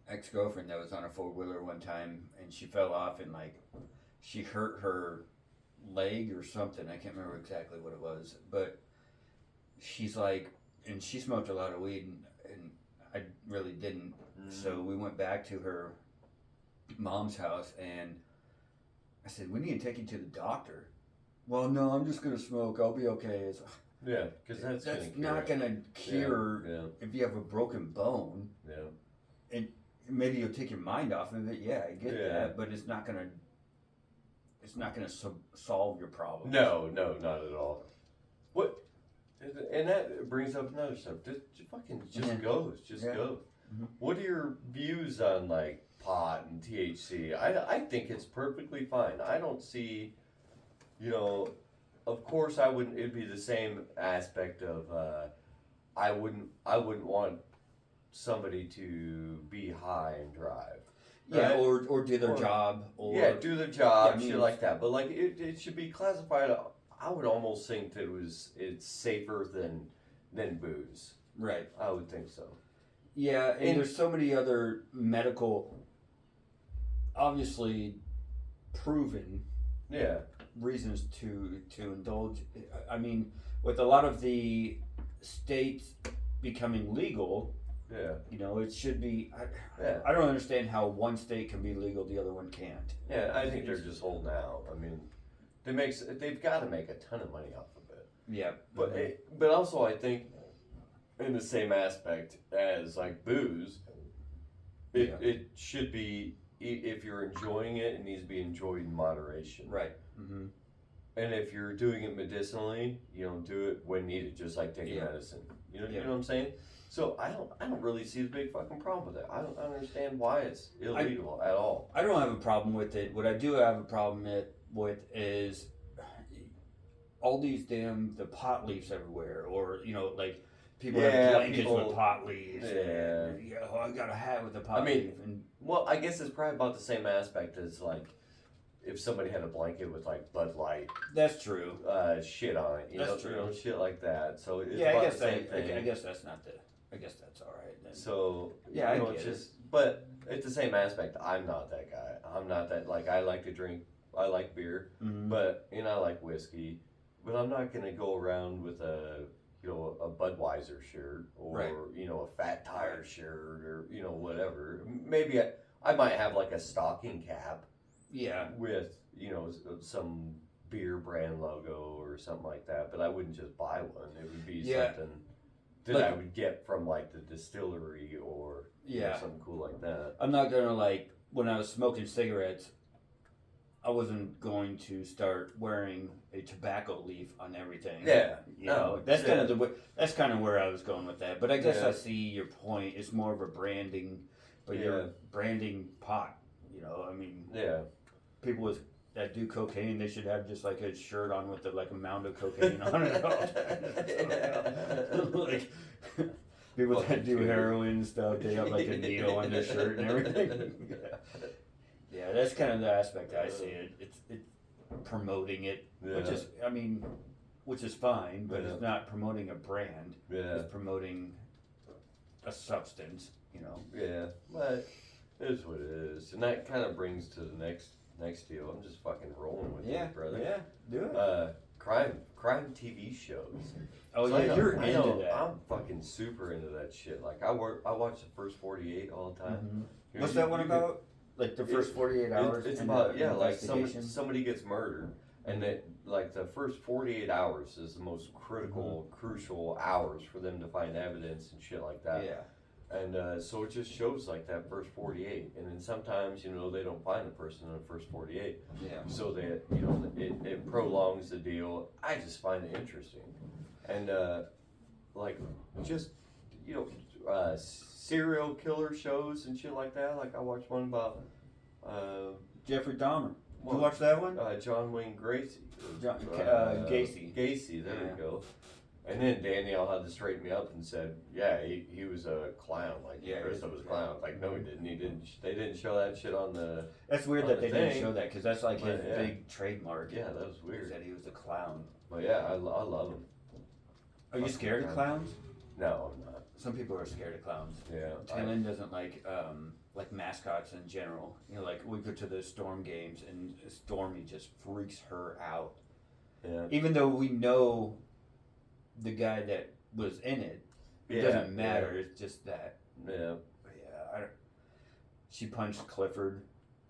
ex-girlfriend that was on a 4-wheeler one time, and she fell off and like she hurt her leg or something. I can't remember exactly what it was, but she's like, and she smoked a lot of weed, and I really didn't. So we went back to her mom's house, and I said, we need to take you to the doctor. Well, no, I'm just gonna smoke. I'll be okay. It's, because that's not gonna cure if you have a broken bone. Yeah. And maybe you'll take your mind off of it. Yeah, I get that, but it's not gonna solve your problem. No, not at all. What? And that brings up another stuff. Just goes. Go. Mm-hmm. What are your views on like pot and THC? I think it's perfectly fine. I don't see, of course I wouldn't. It'd be the same aspect of I wouldn't want somebody to be high and drive. Yeah, right? or do their job. Or do their job, shit like that. But like it should be classified. I would almost think that it's safer than booze. Right. I would think so. Yeah, and there's so many other medical, obviously proven reasons to indulge. I mean, with a lot of the states becoming legal, it should be. I don't understand how one state can be legal, the other one can't. Yeah, I think they're just holding out. I mean, they've got to make a ton of money off of it. Yeah, but also I think in the same aspect as like booze, it should be, if you're enjoying it, it needs to be enjoyed in moderation. Right. Mm-hmm. And if you're doing it medicinally, do it when needed, just like taking medicine. You know what I'm saying? So I don't really see the big fucking problem with it. I don't understand why it's illegal at all. I don't have a problem with it. What I do have a problem with is all these the pot leaves everywhere, or like people have blankets with pot leaves. Yeah. And, I got a hat with a pot leaf. And, well, I guess it's probably about the same aspect as like if somebody had a blanket with like Bud Light. That's true. Shit on it. That's true. Shit like that. So it's I about guess the same thing. I guess that's not I guess that's all right then. So I get it's just, but it's the same aspect. I'm not that guy. I'm not that, like, I like to drink, I like beer, but, I like whiskey, but I'm not going to go around with a Budweiser shirt or, a Fat Tire shirt or, whatever. Maybe I might have like a stocking cap. Yeah. With, some beer brand logo or something like that, but I wouldn't just buy one. It would be something that I would get from like the distillery or something cool like that. I'm not gonna like when I was smoking cigarettes, I wasn't going to start wearing a tobacco leaf on everything. Yeah, that's kind of where I was going with that. But I guess I see your point. It's more of a branding, but you're branding pot. I mean, people that do cocaine, they should have just like a shirt on with like a mound of cocaine on it. Like people that do heroin and stuff, they have like a needle on their shirt and everything. Yeah, that's kind of the aspect I see it. It's promoting it, which is fine, but it's not promoting a brand. Yeah. It's promoting a substance, Yeah, but it is what it is, and that kind of brings to the next deal. I'm just fucking rolling with you, brother. Yeah, do it. Crime TV shows. Oh, so you're into that. I'm fucking super into that shit. Like I watch the first 48 all the time. Mm-hmm. What's that one about? Like the first 48 hours? It's about like somebody gets murdered, and that like the first 48 hours is the most critical, crucial hours for them to find evidence and shit like that. Yeah. And so it just shows like that first 48, and then sometimes they don't find the person in the first 48. Yeah. So that it prolongs the deal. I just find it interesting, and like just serial killer shows and shit like that. Like I watched one about Jeffrey Dahmer. Did you watch that one? John Wayne Gacy. Gacy. Gacy. There we go. And then Danielle had to straighten me up and said, "Yeah, he was a clown. Like Krista was a clown. Like no, he didn't. They didn't show that shit on the." That's weird that they didn't show that because that's like his big trademark. Yeah, that was weird. That he was a clown. But yeah, I love him. Are you scared of clowns? No, I'm not. Some people are scared of clowns. Yeah. Taylin doesn't like mascots in general. Like we go to the Storm games and Stormy just freaks her out. Yeah. Even though we know the guy that was in it, it doesn't matter. Yeah. It's just that. Yeah. Yeah. She punched Clifford,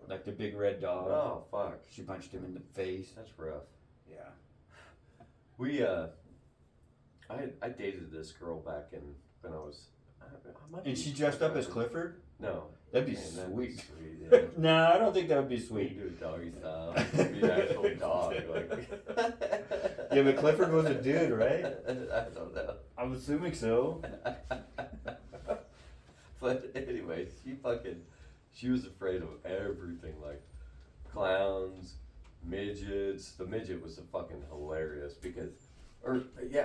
like the big red dog. Oh fuck! She punched him in the face. That's rough. Yeah. We I dated this girl back when I was. And she dressed up as Clifford? No. That'd be sweet. Yeah. No, I don't think that would be sweet. You do a doggy style. Be an actual dog. Like. Yeah, but Clifford was a dude, right? I don't know. I'm assuming so. But anyways, she was afraid of everything, like clowns, midgets. The midget was fucking hilarious because.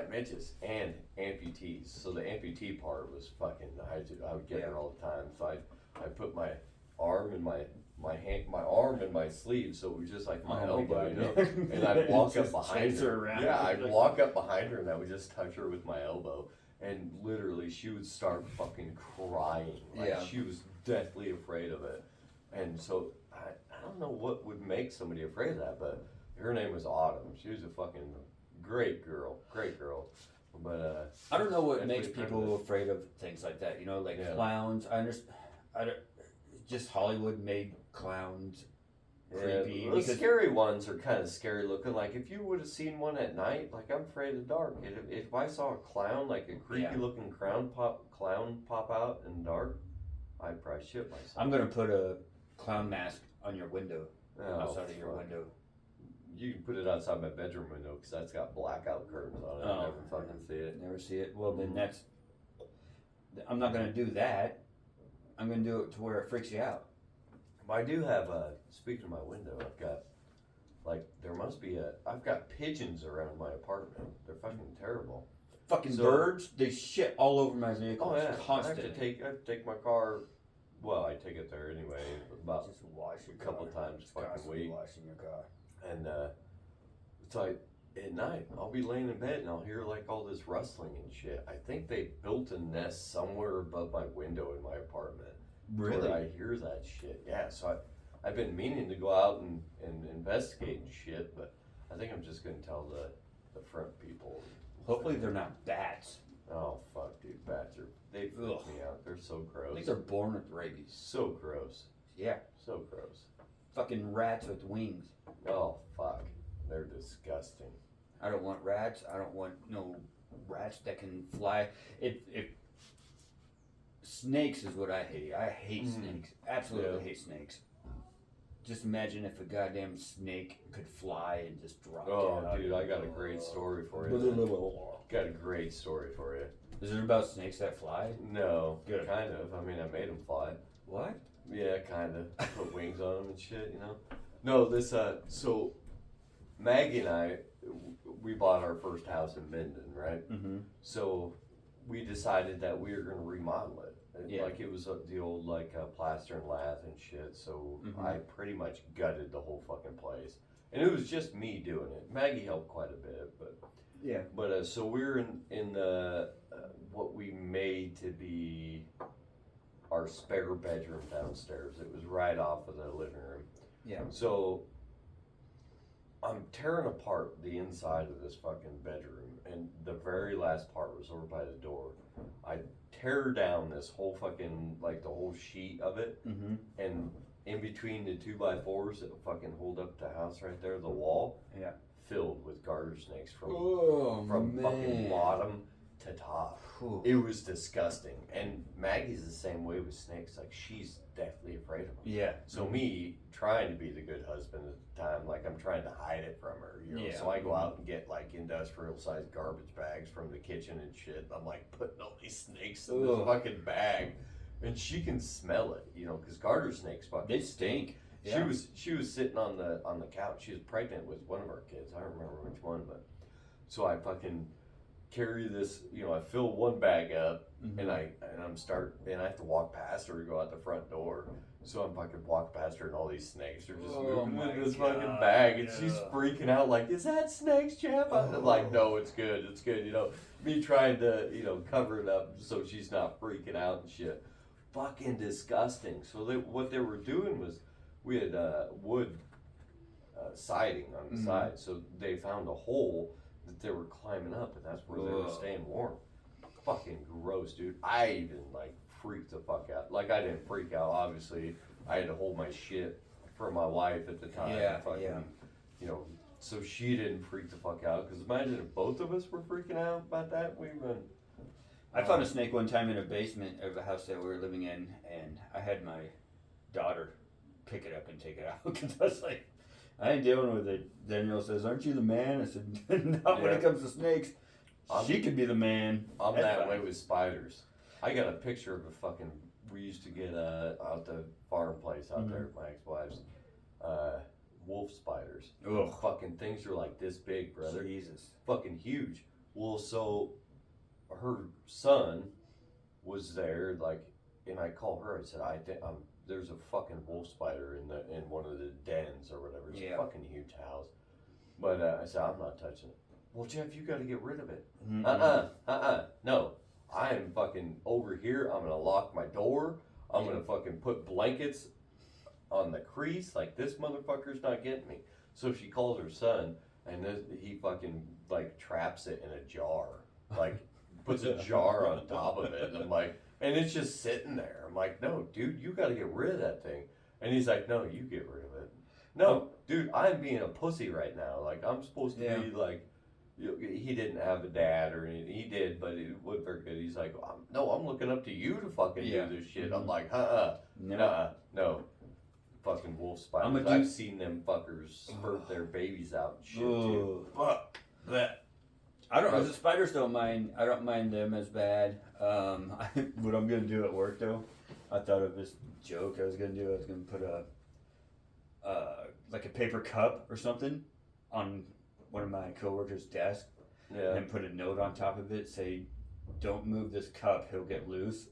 Midgets and amputees. So the amputee part was fucking. I would get her all the time. So I put my arm in my hand, my arm in my sleeve, so it was just like my elbow, And I'd walk up behind her. I'd walk up behind her, and I would just touch her with my elbow, and literally she would start fucking crying. Like she was deathly afraid of it, and so I don't know what would make somebody afraid of that, but her name was Autumn. She was a fucking great girl, but I don't know what makes people afraid of things like that. Clowns. I understand. Just Hollywood made clowns creepy. The scary ones are kind of scary looking. Like if you would have seen one at night, like I'm afraid of the dark. If I saw a clown, like a creepy looking clown pop out in the dark, I'd probably shit myself. I'm gonna put a clown mask on your window, outside of your window. You can put it outside my bedroom window because that's got blackout curtains on it. I never fucking see it. Never see it. Well, then I'm not going to do that. I'm going to do it to where it freaks you out. I do have speaking of my window, I've got, I've got pigeons around my apartment. They're fucking terrible. Fucking birds, they shit all over my vehicle. Oh yeah, constantly. I have to take my car. Well, I take it there anyway, about just wash your a couple times fucking week. Washing your car. And it's like at night I'll be laying in bed and I'll hear like all this rustling and shit. I think they built a nest somewhere above my window in my apartment, Really? I hear that shit. Yeah, so I've been meaning to go out and investigate and shit, but I think I'm just gonna tell the front people. Hopefully they're not bats. Oh fuck, dude, bats they freak Ugh. me out. They're so I think gross. they're born with rabies. So gross. Yeah. So gross. Fucking rats with wings. Oh fuck, they're disgusting. I don't want rats. I don't want no rats that can fly. Snakes is what I hate. I hate snakes. Absolutely Yeah. hate snakes. Just imagine if a goddamn snake could fly and just drop Oh, down. dude, I got a great story for you. Got a great story for you. Is it about snakes that fly? No, Good. kind of. I mean, I made them fly. What? Yeah, kind of. Put wings on them and shit, you know? No, this, so Maggie and I, we bought our first house in Minden, right? Mm-hmm. So we decided that we were going to remodel it. Yeah. Like it was the old plaster and lath and shit. So Mhm. I pretty much gutted the whole fucking place. And it was just me doing it. Maggie helped quite a bit, but Yeah. But so we're in the what we made to be our spare bedroom downstairs. It was right off of the living room. Yeah. So I'm tearing apart the inside of this fucking bedroom, and the very last part was over by the door. I tear down this whole fucking the whole sheet of it, Mm-hmm. and in between the 2x4s that fucking hold up the house right there, the wall, Yeah. filled with garter snakes from Oh, fucking bottom to top. Whew. It was disgusting. And Maggie's the same way with snakes. Like, she's deathly afraid of them. Yeah. So me trying to be the good husband at the time, like I'm trying to hide it from her, you know. Yeah. So I go out and get like industrial sized garbage bags from the kitchen and shit. I'm like putting all these snakes in this Ugh. fucking bag, and she can smell it, you know, because garter snakes fucking They stink. Yeah. She was sitting on the couch. She was pregnant with one of our kids. I don't remember which one, but so I fucking carry this. You know, I fill one bag up, Mhm. and I have to walk past her to go out the front door. So I'm fucking walk past her, and all these snakes are just Oh moving my in this God, fucking bag, and she's yeah. freaking out like, "Is that snakes, Jeff?" I'm like, "No, it's good, it's good." You know, me trying to cover it up so she's not freaking out and shit. Fucking disgusting. So what they were doing was, we had wood siding on the Mhm. side, so they found a hole that they were climbing up, and that's where they were Ugh. staying warm. Fucking gross, dude. I even freaked the fuck out. Like, I didn't freak out, obviously. I had to hold my shit for my wife at the time. Yeah, fucking, yeah. You know, so she didn't freak the fuck out. Because imagine if both of us were freaking out about that. We've been. I found a snake one time in a basement of a house that we were living in, and I had my daughter pick it up and take it out because I was like, I ain't dealing with it. Daniel says, "Aren't you the man?" I said, "Not when Yeah. it comes to snakes. She could be the man." I'm That's that fine. way with spiders. I got a picture of a fucking. We used to get out the farm place out there at my ex-wife's. Wolf spiders. Ugh. Fucking things are like this big, brother. Jesus. Fucking huge. Well, so her son was there, and I called her. I said, there's a fucking wolf spider in one of the dens or whatever. It's Yeah. a fucking huge house. But I said, I'm not touching it. Well, Jeff, you got to get rid of it. Mm-mm. No. I am fucking over here. I'm gonna lock my door. I'm gonna fucking put blankets on the crease. Like, this motherfucker's not getting me. So she calls her son, and he fucking traps it in a jar. Like, puts a jar on top of it. And I'm like, and it's just sitting there. I'm like, no, dude, you got to get rid of that thing. And he's like, no, you get rid of it. No, dude, I'm being a pussy right now. Like, I'm supposed to be like. He didn't have a dad or anything. He did, but it wasn't very good. He's like, no, I'm looking up to you to fucking Yeah. do this shit. Mhm. I'm like, No. no. Fucking wolf spiders. I'm a dude- I've seen them fuckers spurt their babies out and shit too. Ugh. But I don't know. The spiders don't mind. I don't mind them as bad. What I'm gonna do at work though, I thought of this joke I was gonna do. I was gonna put a paper cup or something on one of my coworkers' desk, Yeah. and put a note on top of it, say, "Don't move this cup; he'll get loose."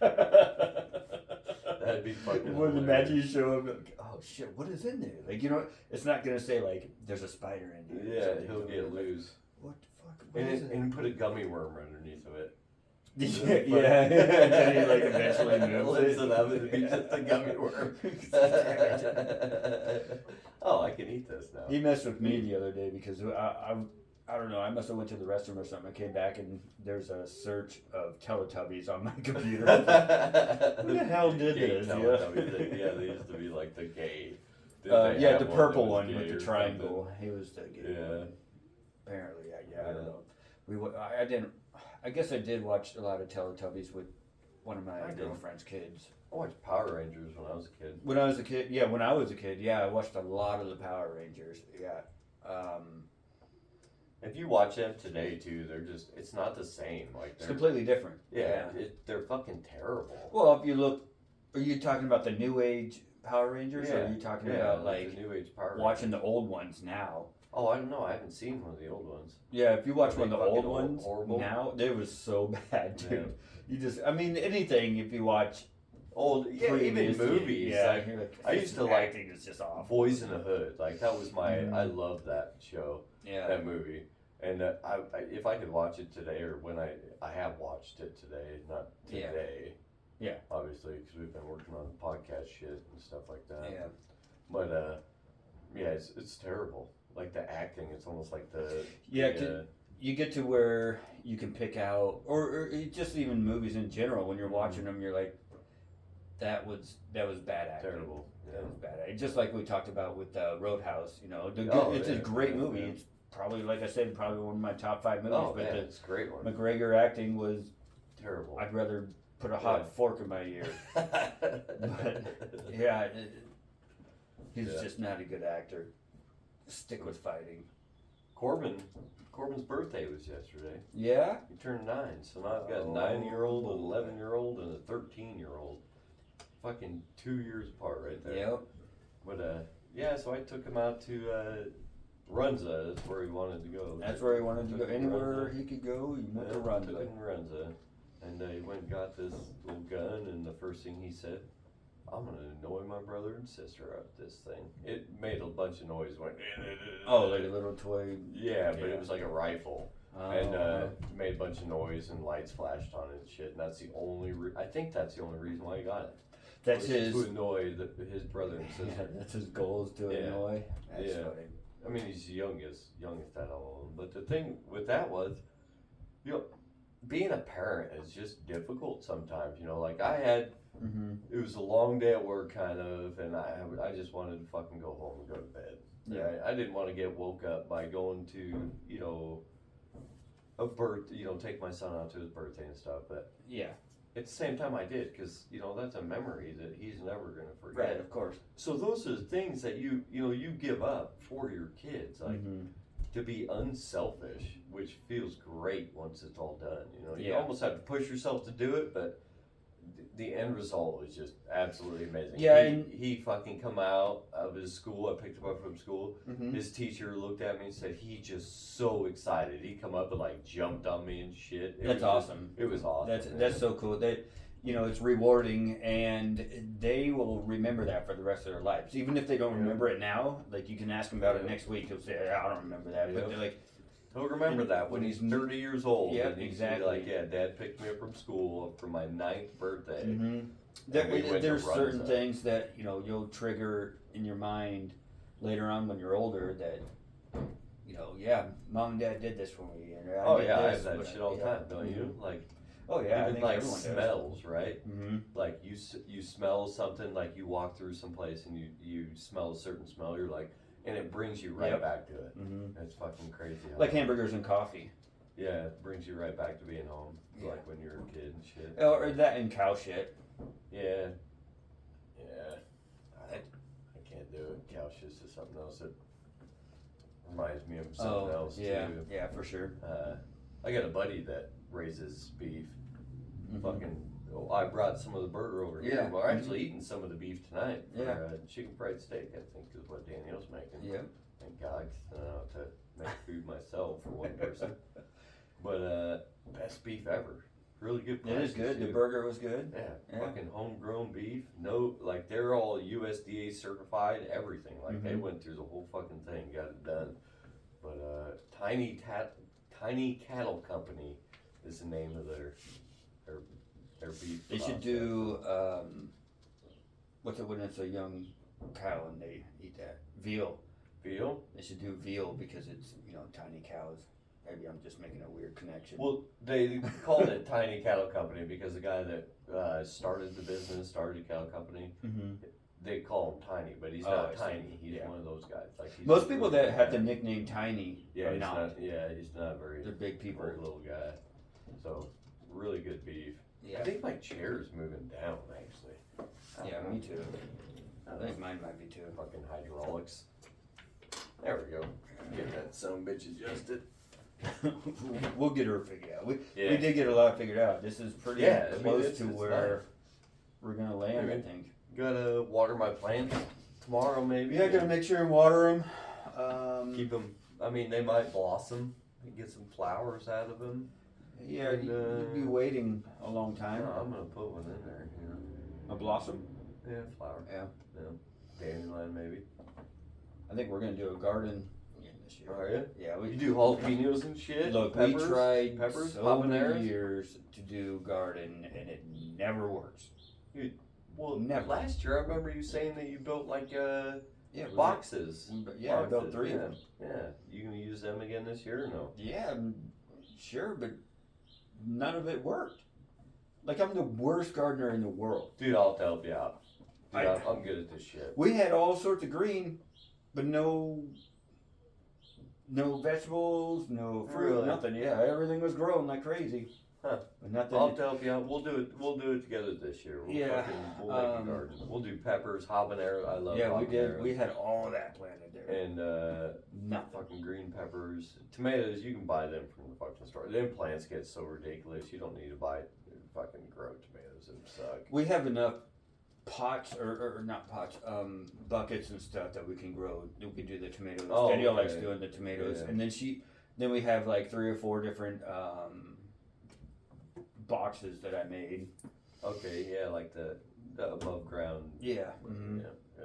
That'd be fucking When hilarious. imagine you show up, like, oh shit, what is in there? Like, it's not gonna say like there's a spider in there. Yeah, Something. he'll get loose. What the fuck? What And, is it? and put a gummy worm underneath of it. Yeah. And then he like eventually moves lifts it. it up and it beats it the gummy worm. Oh, I can eat this now. He messed with me the other day because I don't know. I must have went to the restroom or something. I came back and there's a search of Teletubbies on my computer. Who the hell did Gay this? Teletubbies. Yeah, they used to be like the gay. Did they Yeah, have the one purple that was one gay with the or triangle. He was the gay something? one. Apparently, yeah. I Yeah. don't know. I didn't. I guess I did watch a lot of Teletubbies with one of my I did. girlfriend's kids. I watched Power Rangers when I was a kid. When I was a kid, I watched a lot of the Power Rangers. Yeah. If you watch them today too, they're just, it's not the same. Like It's they're, completely different. yeah, they're fucking terrible. Well, if you look, are you talking about the new age Power Rangers, or are you talking about like the new age Power watching Rangers. the old ones now? Oh, I don't know. I haven't seen one of the old ones. Yeah, if you watch Are one of they the old fucking ones horrible? now, they was so bad, dude. Yeah. You just, I mean, anything if you watch Old, yeah, even previous, movies. yeah, Like, you're like, I used to like acting is just awful. Boys in the Hood. Like that was my, Mhm. I loved that show, Yeah, that movie. And I, if I could watch it today, or when I have watched it today, not Yeah. today. Yeah. Obviously, because we've been working on podcast shit and stuff like that. yeah. But yeah, it's terrible. Like the acting, it's almost like the Yeah, the, You get to where you can pick out, or just even movies in general. When you're watching them, you're like, that was bad acting. terrible. That was bad acting. Just like we talked about with Roadhouse. You know, Oh, it's a yeah, great yeah, movie. yeah. It's probably, like I said, probably one of my top 5 movies. Oh but man, the it's a great one. McGregor acting was. Terrible. I'd rather put a hot Yeah. fork in my ear. Yeah, he's Yeah. just not a good actor. Stick with fighting. Corbin's birthday was yesterday. Yeah. He turned 9, so now I've got a 9-year-old, an 11-year-old, and a 13-year-old. Fucking 2 years apart right there. Yep. But yeah, so I took him out to Runza. That's where he wanted to go. That's where he wanted to go. Took him to Anywhere Runza. he could go, he went to Took run. him to Runza. And he went and got this little gun, and the first thing he said, I'm gonna annoy my brother and sister with this thing. It made a bunch of noise, went. Oh, like a little toy. Yeah, but Yeah. it was like a rifle, and made a bunch of noise and lights flashed on it and shit. And that's the only. I think that's the only reason why he got it. That's Was his. to annoy his brother and sister. Yeah, that's his goal is to Yeah. annoy. That's Yeah. funny. I mean, he's youngest out of all of them. But the thing with that was, you know, being a parent is just difficult sometimes. You know, like I had. Mm-hmm. It was a long day at work, kind of, and I just wanted to fucking go home and go to bed. Yeah. I didn't want to get woke up by going to, you know, take my son out to his birthday and stuff. But Yeah. at the same time, I did, because, you know, that's a memory that he's never going to forget. Right. Of course. So those are the things that you give up for your kids, like Mhm. to be unselfish, which feels great once it's all done. You know, you Yeah. almost have to push yourself to do it, but the end result was just absolutely amazing. Yeah, he fucking come out of his school. I picked him up from school. Mhm. His teacher looked at me and said he just so excited. He come up and like jumped on me and shit. It That's was just- awesome. it was awesome. That's man. so cool. That it's rewarding, and they will remember that for the rest of their lives. Even if they don't Yeah. remember it now, like you can ask them about it Yeah. next week. He'll say, "I don't remember that," but Yeah. they're like, He'll remember that when he's 30 years old. Yep, and he's exactly. Like, yeah, Dad picked me up from school for my 9th birthday. mm-hmm. And we went to There's certain Runza. things that you'll trigger in your mind later on when you're older that yeah, Mom and Dad did this for me, and Oh did yeah, I this, have that but- shit all the yeah. time, don't you? Like Oh yeah, I even think like everyone does. smells, right? Mm-hmm. Like you smell something, like you walk through some place and you smell a certain smell, you're like, and it brings you right Yep. back to it. Mm-hmm. It's fucking crazy. how- Like hamburgers and coffee, Yeah, it brings you right back to being home, Yeah. like when you're a kid and shit. or that and cow shit. Yeah, yeah. I can't do it. Cow shit's just something else that reminds me of something else yeah, too. yeah, for sure. I got a buddy that raises beef. Mhm. Fucking, I brought some of the burger over here. Yeah. We're actually eating some of the beef tonight for Yeah. chicken fried steak, I think is what Danielle's making. Yeah. Thank God, 'cause I don't have to make food myself for one person. But best beef ever. Really good It prices, is good. The too. burger was good. Yeah, Yeah. fucking homegrown beef. No, like they're all USDA certified, everything. Like they Mhm. went through the whole fucking thing, got it done. But Tiny Cattle Company is the name of their their beef. They should process. do what's it when it's a young cow and they eat that veal. Veal. They should do veal because it's tiny cows. Maybe I'm just making a weird connection. Well, they called it Tiny Cattle Company because the guy that started the business, started a cattle company. Mm-hmm. They call him Tiny, but he's Oh, not I see. tiny. He's Yeah. one of those guys. Like he's Most a people really that have guy. the nickname Tiny Yeah, are he's not. not. Yeah, he's not very. They're big people. Very little guy. So really good beef. Yeah. I think my chair is moving down actually. Yeah, me too. I think mine might be too. Fucking hydraulics. There we go. Get that son bitch adjusted. We'll get her figured out. We Yeah. did get a lot figured out. This is pretty Yeah, I mean, close it's to nice. where we're gonna land, I Okay. think. Gotta water my plants tomorrow maybe. Yeah, gotta make sure and water them. Keep them. I mean, they might blossom. And get some flowers out of them. Yeah, and, you'd be waiting a long time. No, I'm gonna put one in there. You know. A blossom. Yeah, flower. Yeah. Dandelion maybe. I think we're gonna do a garden again this year. Are you? Yeah, You do jalapenos and shit. Look, peppers, we tried peppers, so many habaneros? years to do garden, and it never works. Well, Never. last year I remember you saying that you built like Yeah, boxes. Yeah, I built Boxes, 3 yeah. of them. Yeah, you gonna use them again this year or no? Yeah, sure, but none of it worked. Like, I'm the worst gardener in the world. Dude, I'll help you out. Dude, I- I'm good at this shit. We had all sorts of green, but no vegetables, no fruit, Really? nothing. Yeah, everything was growing like crazy. Huh. But nothing. I'll help you out. We'll do it. We'll do it together this year. We'll Yeah, we'll make a garden. We'll do peppers, habanero. I love. Yeah, we did. habaneros. We had all that planted there. And Nothing. fucking green peppers, tomatoes. You can buy them from the fucking store. Them plants get so ridiculous. You don't need to buy fucking grow tomatoes. Them suck. We have enough pots or not pots, buckets and stuff that we can grow. We can do the tomatoes. Oh, Danielle likes okay. doing the tomatoes, Yeah. and then we have like 3 or 4 different boxes that I made. Okay, yeah, like the above ground. Yeah. Mhm. Yeah,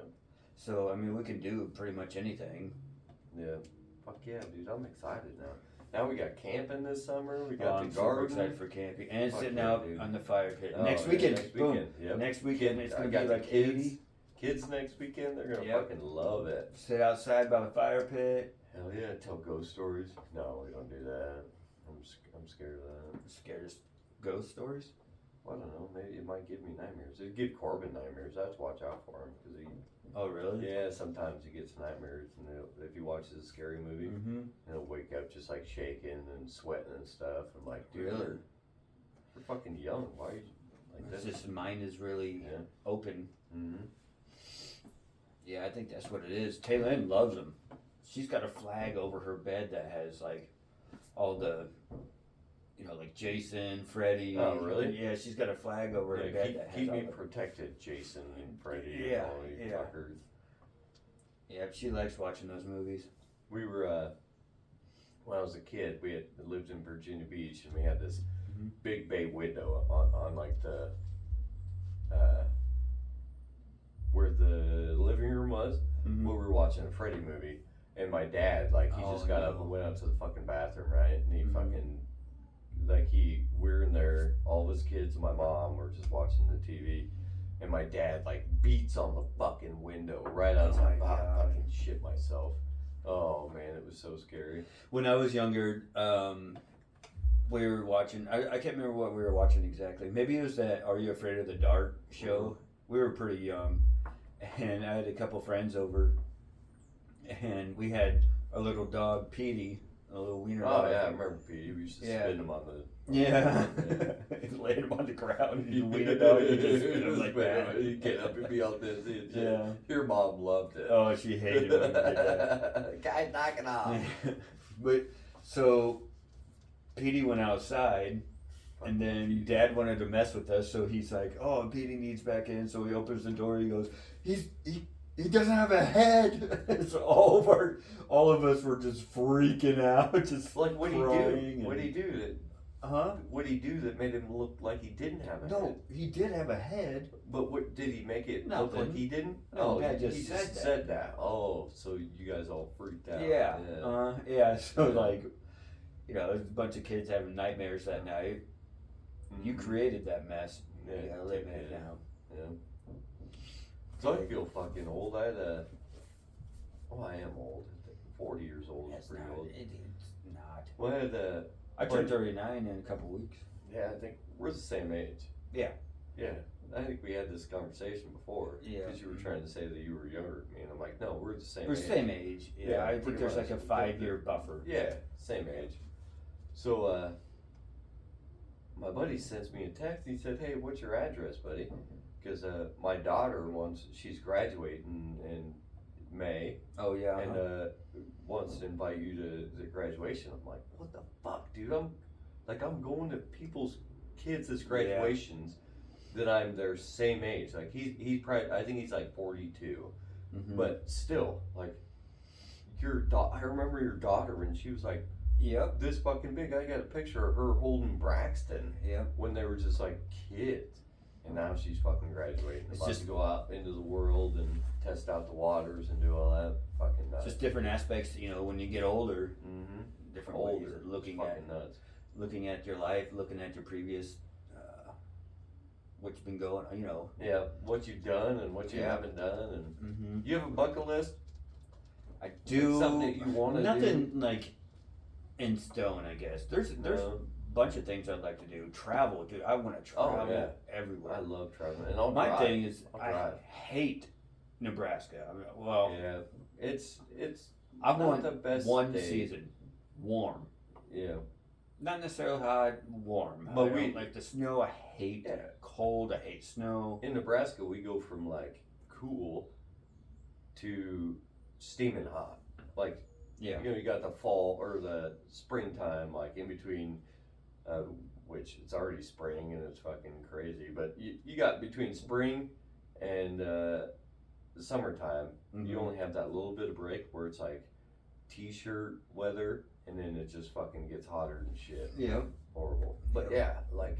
So I mean, we can do pretty much anything. yeah. Fuck yeah, dude! I'm excited now. Now we got camping this summer. We Oh, got I'm the super garden. excited for camping and Fuck sitting yeah, out dude. on the fire pit. Oh, Next yeah, weekend, next boom. weekend, yep. Next weekend, it's I gonna got be the like kids. 80. Kids next weekend, they're gonna Yep. fucking love it. Sit outside by the fire pit. Hell yeah, tell ghost stories. No, we don't do that. I'm scared of that. Scared of ghost stories. Well, I don't know. Maybe it might give me nightmares. It'd give Corbin nightmares. I have to watch out for him because Oh really? yeah, sometimes he gets nightmares, and if he watches a scary movie, Mm-hmm. he'll wake up just like shaking and sweating and stuff. I'm like, dude, Really? you're fucking young. Why are you like It's that? just mine is really Yeah. open. Mm-hmm. Yeah, I think that's what it is. Taylin loves them. She's got a flag over her bed that has like all the, like Jason, Freddy. Oh, really? Yeah, she's got a flag over her Yeah, bed that has keep all me the, protected, Jason and Freddy Yeah, and all you yeah. fuckers. Yeah, she likes watching those movies. We were when I was a kid, we had lived in Virginia Beach, and we had this Mhm. big bay window on like the where the living room was. Mm-hmm. We were watching a Freddy movie, and my dad, like, he Oh, just got up no. and went up to the fucking bathroom, right? And he Mhm. fucking, like, we're in there, all of his kids and my mom were just watching the TV, and my dad, like, beats on the fucking window right outside. my I God. fucking shit myself. Oh, man, it was so scary. When I was younger, we were watching. I can't remember what we were watching exactly. Maybe it was that "Are You Afraid of the Dark" show. We were pretty young, and I had a couple friends over, and we had a little dog, Petey, a little wiener Oh, dog. yeah, I remember Pete. We used to Yeah. spin him on the... Yeah, laid him on the ground. He's a wiener dog. You just spin him like that. You get up and be all dizzy and shit. Yeah. Your mom loved it. Oh, she hated when we did that. Guy knocking off. But so Petey went outside, and then Dad wanted to mess with us, so he's like, "Oh, Petey needs back in." So he opens the door. He goes, "He doesn't have a head." So all of us were just freaking out, just Like, what'd he crying do? What'd he do Huh? What'd he do that made him look like he didn't have a No, head? he did have a head. But what did he make it look Nothing. like he didn't? No, Oh, Dad he just just said that. Oh, so you guys all freaked out. Yeah. Yeah. So Yeah. like, there's a bunch of kids having nightmares that night. You created that mess. Yeah, You gotta live in it yeah. now. Yeah. So I feel fucking old. I had a. Oh, I am old. 40 years old. It's Pretty not. old. It's not. Well, I had a. I turned 39 in a couple weeks. Yeah, I think we're the same age. Yeah. Yeah. I think we had this conversation before. Yeah. Because you were trying to say that you were younger than me, and I'm like, no, we're the same We're age. the same age. Yeah, Yeah, I think pretty there's much. like a 5-year buffer. Yeah, same age. So, my buddy sends me a text. He said, "Hey, what's your address, buddy?" Because my daughter she's graduating in May, Oh yeah. and wants to invite you to the graduation. I'm like, what the fuck, dude? I'm going to people's kids' graduations that I'm their same age. Like he's probably, I think he's like 42, but still, like I remember your daughter when she was like Yep. this fucking big. I got a picture of her holding Braxton Yep. when they were just like kids. And now she's fucking graduating. It's About just- to go out into the world and test out the waters and do all that. Fucking nuts. Just different aspects, when you get older, different ways Older. of looking It's at fucking nuts. looking at your life, looking at your previous, what's been going, Yeah, what you've done and what you Yeah. haven't done, and Mm-hmm. you have a bucket list. I do Something that you want to do. nothing like in stone, I guess. There's No. a bunch of things I'd like to do. Travel, dude. I want to Oh, travel yeah. everywhere. I love traveling, and I'll My drive. thing is, I'll I drive. hate Nebraska. I mean, well, Yeah, it's I not want the best one state. season, warm. Yeah, Not necessarily hot, warm. But I we- don't like the snow. I hate Yeah. cold. I hate snow. in Nebraska we go from like cool to steaming hot. Like Yeah. you got the fall or the springtime, like in between, which it's already spring and it's fucking crazy. But you got between spring and summertime, you Mhm. only have that little bit of break where it's like t-shirt weather, and then it just fucking gets hotter than shit. Yeah. Horrible. But Yeah. yeah, like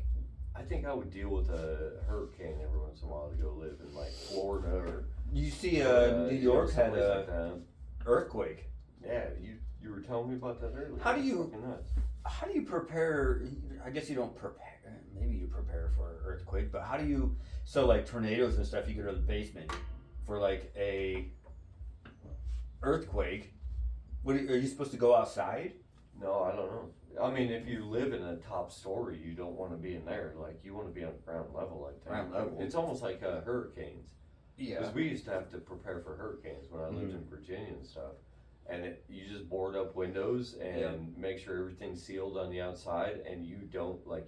I think I would deal with a hurricane every once in a while to go live in like Florida or You see, you New know, York had someplace like a that. earthquake. Yeah, you were telling me about that earlier. How do It's you- fucking nuts. How do you prepare? I guess you don't prepare. Maybe you prepare for an earthquake, but how do you? So like tornadoes and stuff, you go to the basement. For like a earthquake, are you supposed to go outside? No, I don't know. I mean, if you live in a top story, you don't want to be in there. Like you want to be on ground level. I think. Ground level. It's almost like hurricanes. Yeah. Because we used to have to prepare for hurricanes when I lived in Virginia and stuff. And you just board up windows and make sure everything's sealed on the outside, and you don't, like,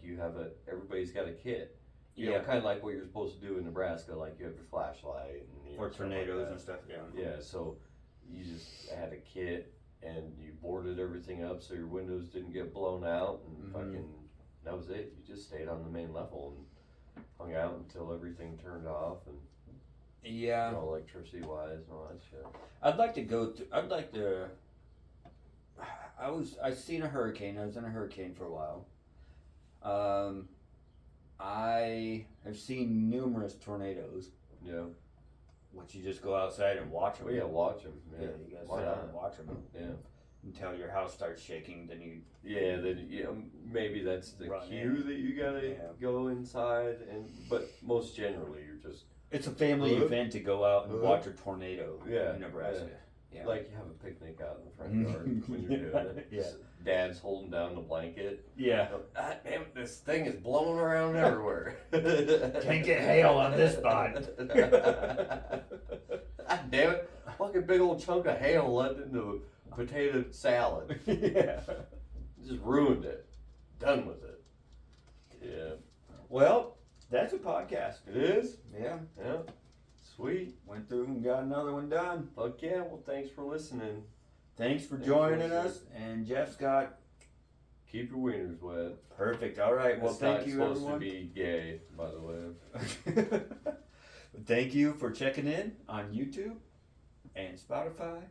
everybody's got a kit. You know, kind of like what you're supposed to do in Nebraska, like you have your flashlight. And, Or stuff like tornadoes that. and stuff. Yeah. Yeah, so you just had a kit, and you boarded everything up so your windows didn't get blown out, and fucking, that was it. You just stayed on the main level and hung out until everything turned off, and Yeah. electricity wise and all that shit. I'd like to go to. I'd like to. I seen a hurricane. I was in a hurricane for a while. I have seen numerous tornadoes, Yeah. which you just go outside and watch them. Well, yeah, watch them. Yeah, Yeah, you gotta why sit down not? and watch them Yeah. until your house starts shaking. Then you. Yeah, then maybe that's the Run cue in. that you gotta Yeah. go inside, but most generally you're just It's a family event to go out and watch a tornado Yeah, in Nebraska. Yeah. like you have a picnic out in the front yard when you're doing it. Yeah. Dad's holding down the blanket. Yeah. God damn it, this thing is blowing around everywhere. Can't get hail on this spot. God damn it. Fucking big old chunk of hail let into a potato salad. Yeah. Just ruined it. Done with it. Yeah. Well, that's a podcast. It is? Yeah. Yeah. Sweet. Went through and got another one done. Fuck yeah. Well, thanks for listening. Thanks for Thanks joining for us. And Jeff's got Keep your wieners wet. perfect. All right. Well, It's thank not you, supposed everyone. to be gay, by the way. Thank you for checking in on YouTube and Spotify.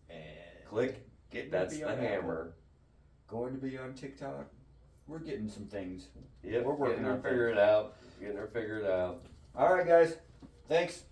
And Click. getting That's to be the on hammer. Apple, going to be on TikTok. We're getting some things. Yep. We're working Getting her on figured out. Getting her figured out. All right, guys. Thanks.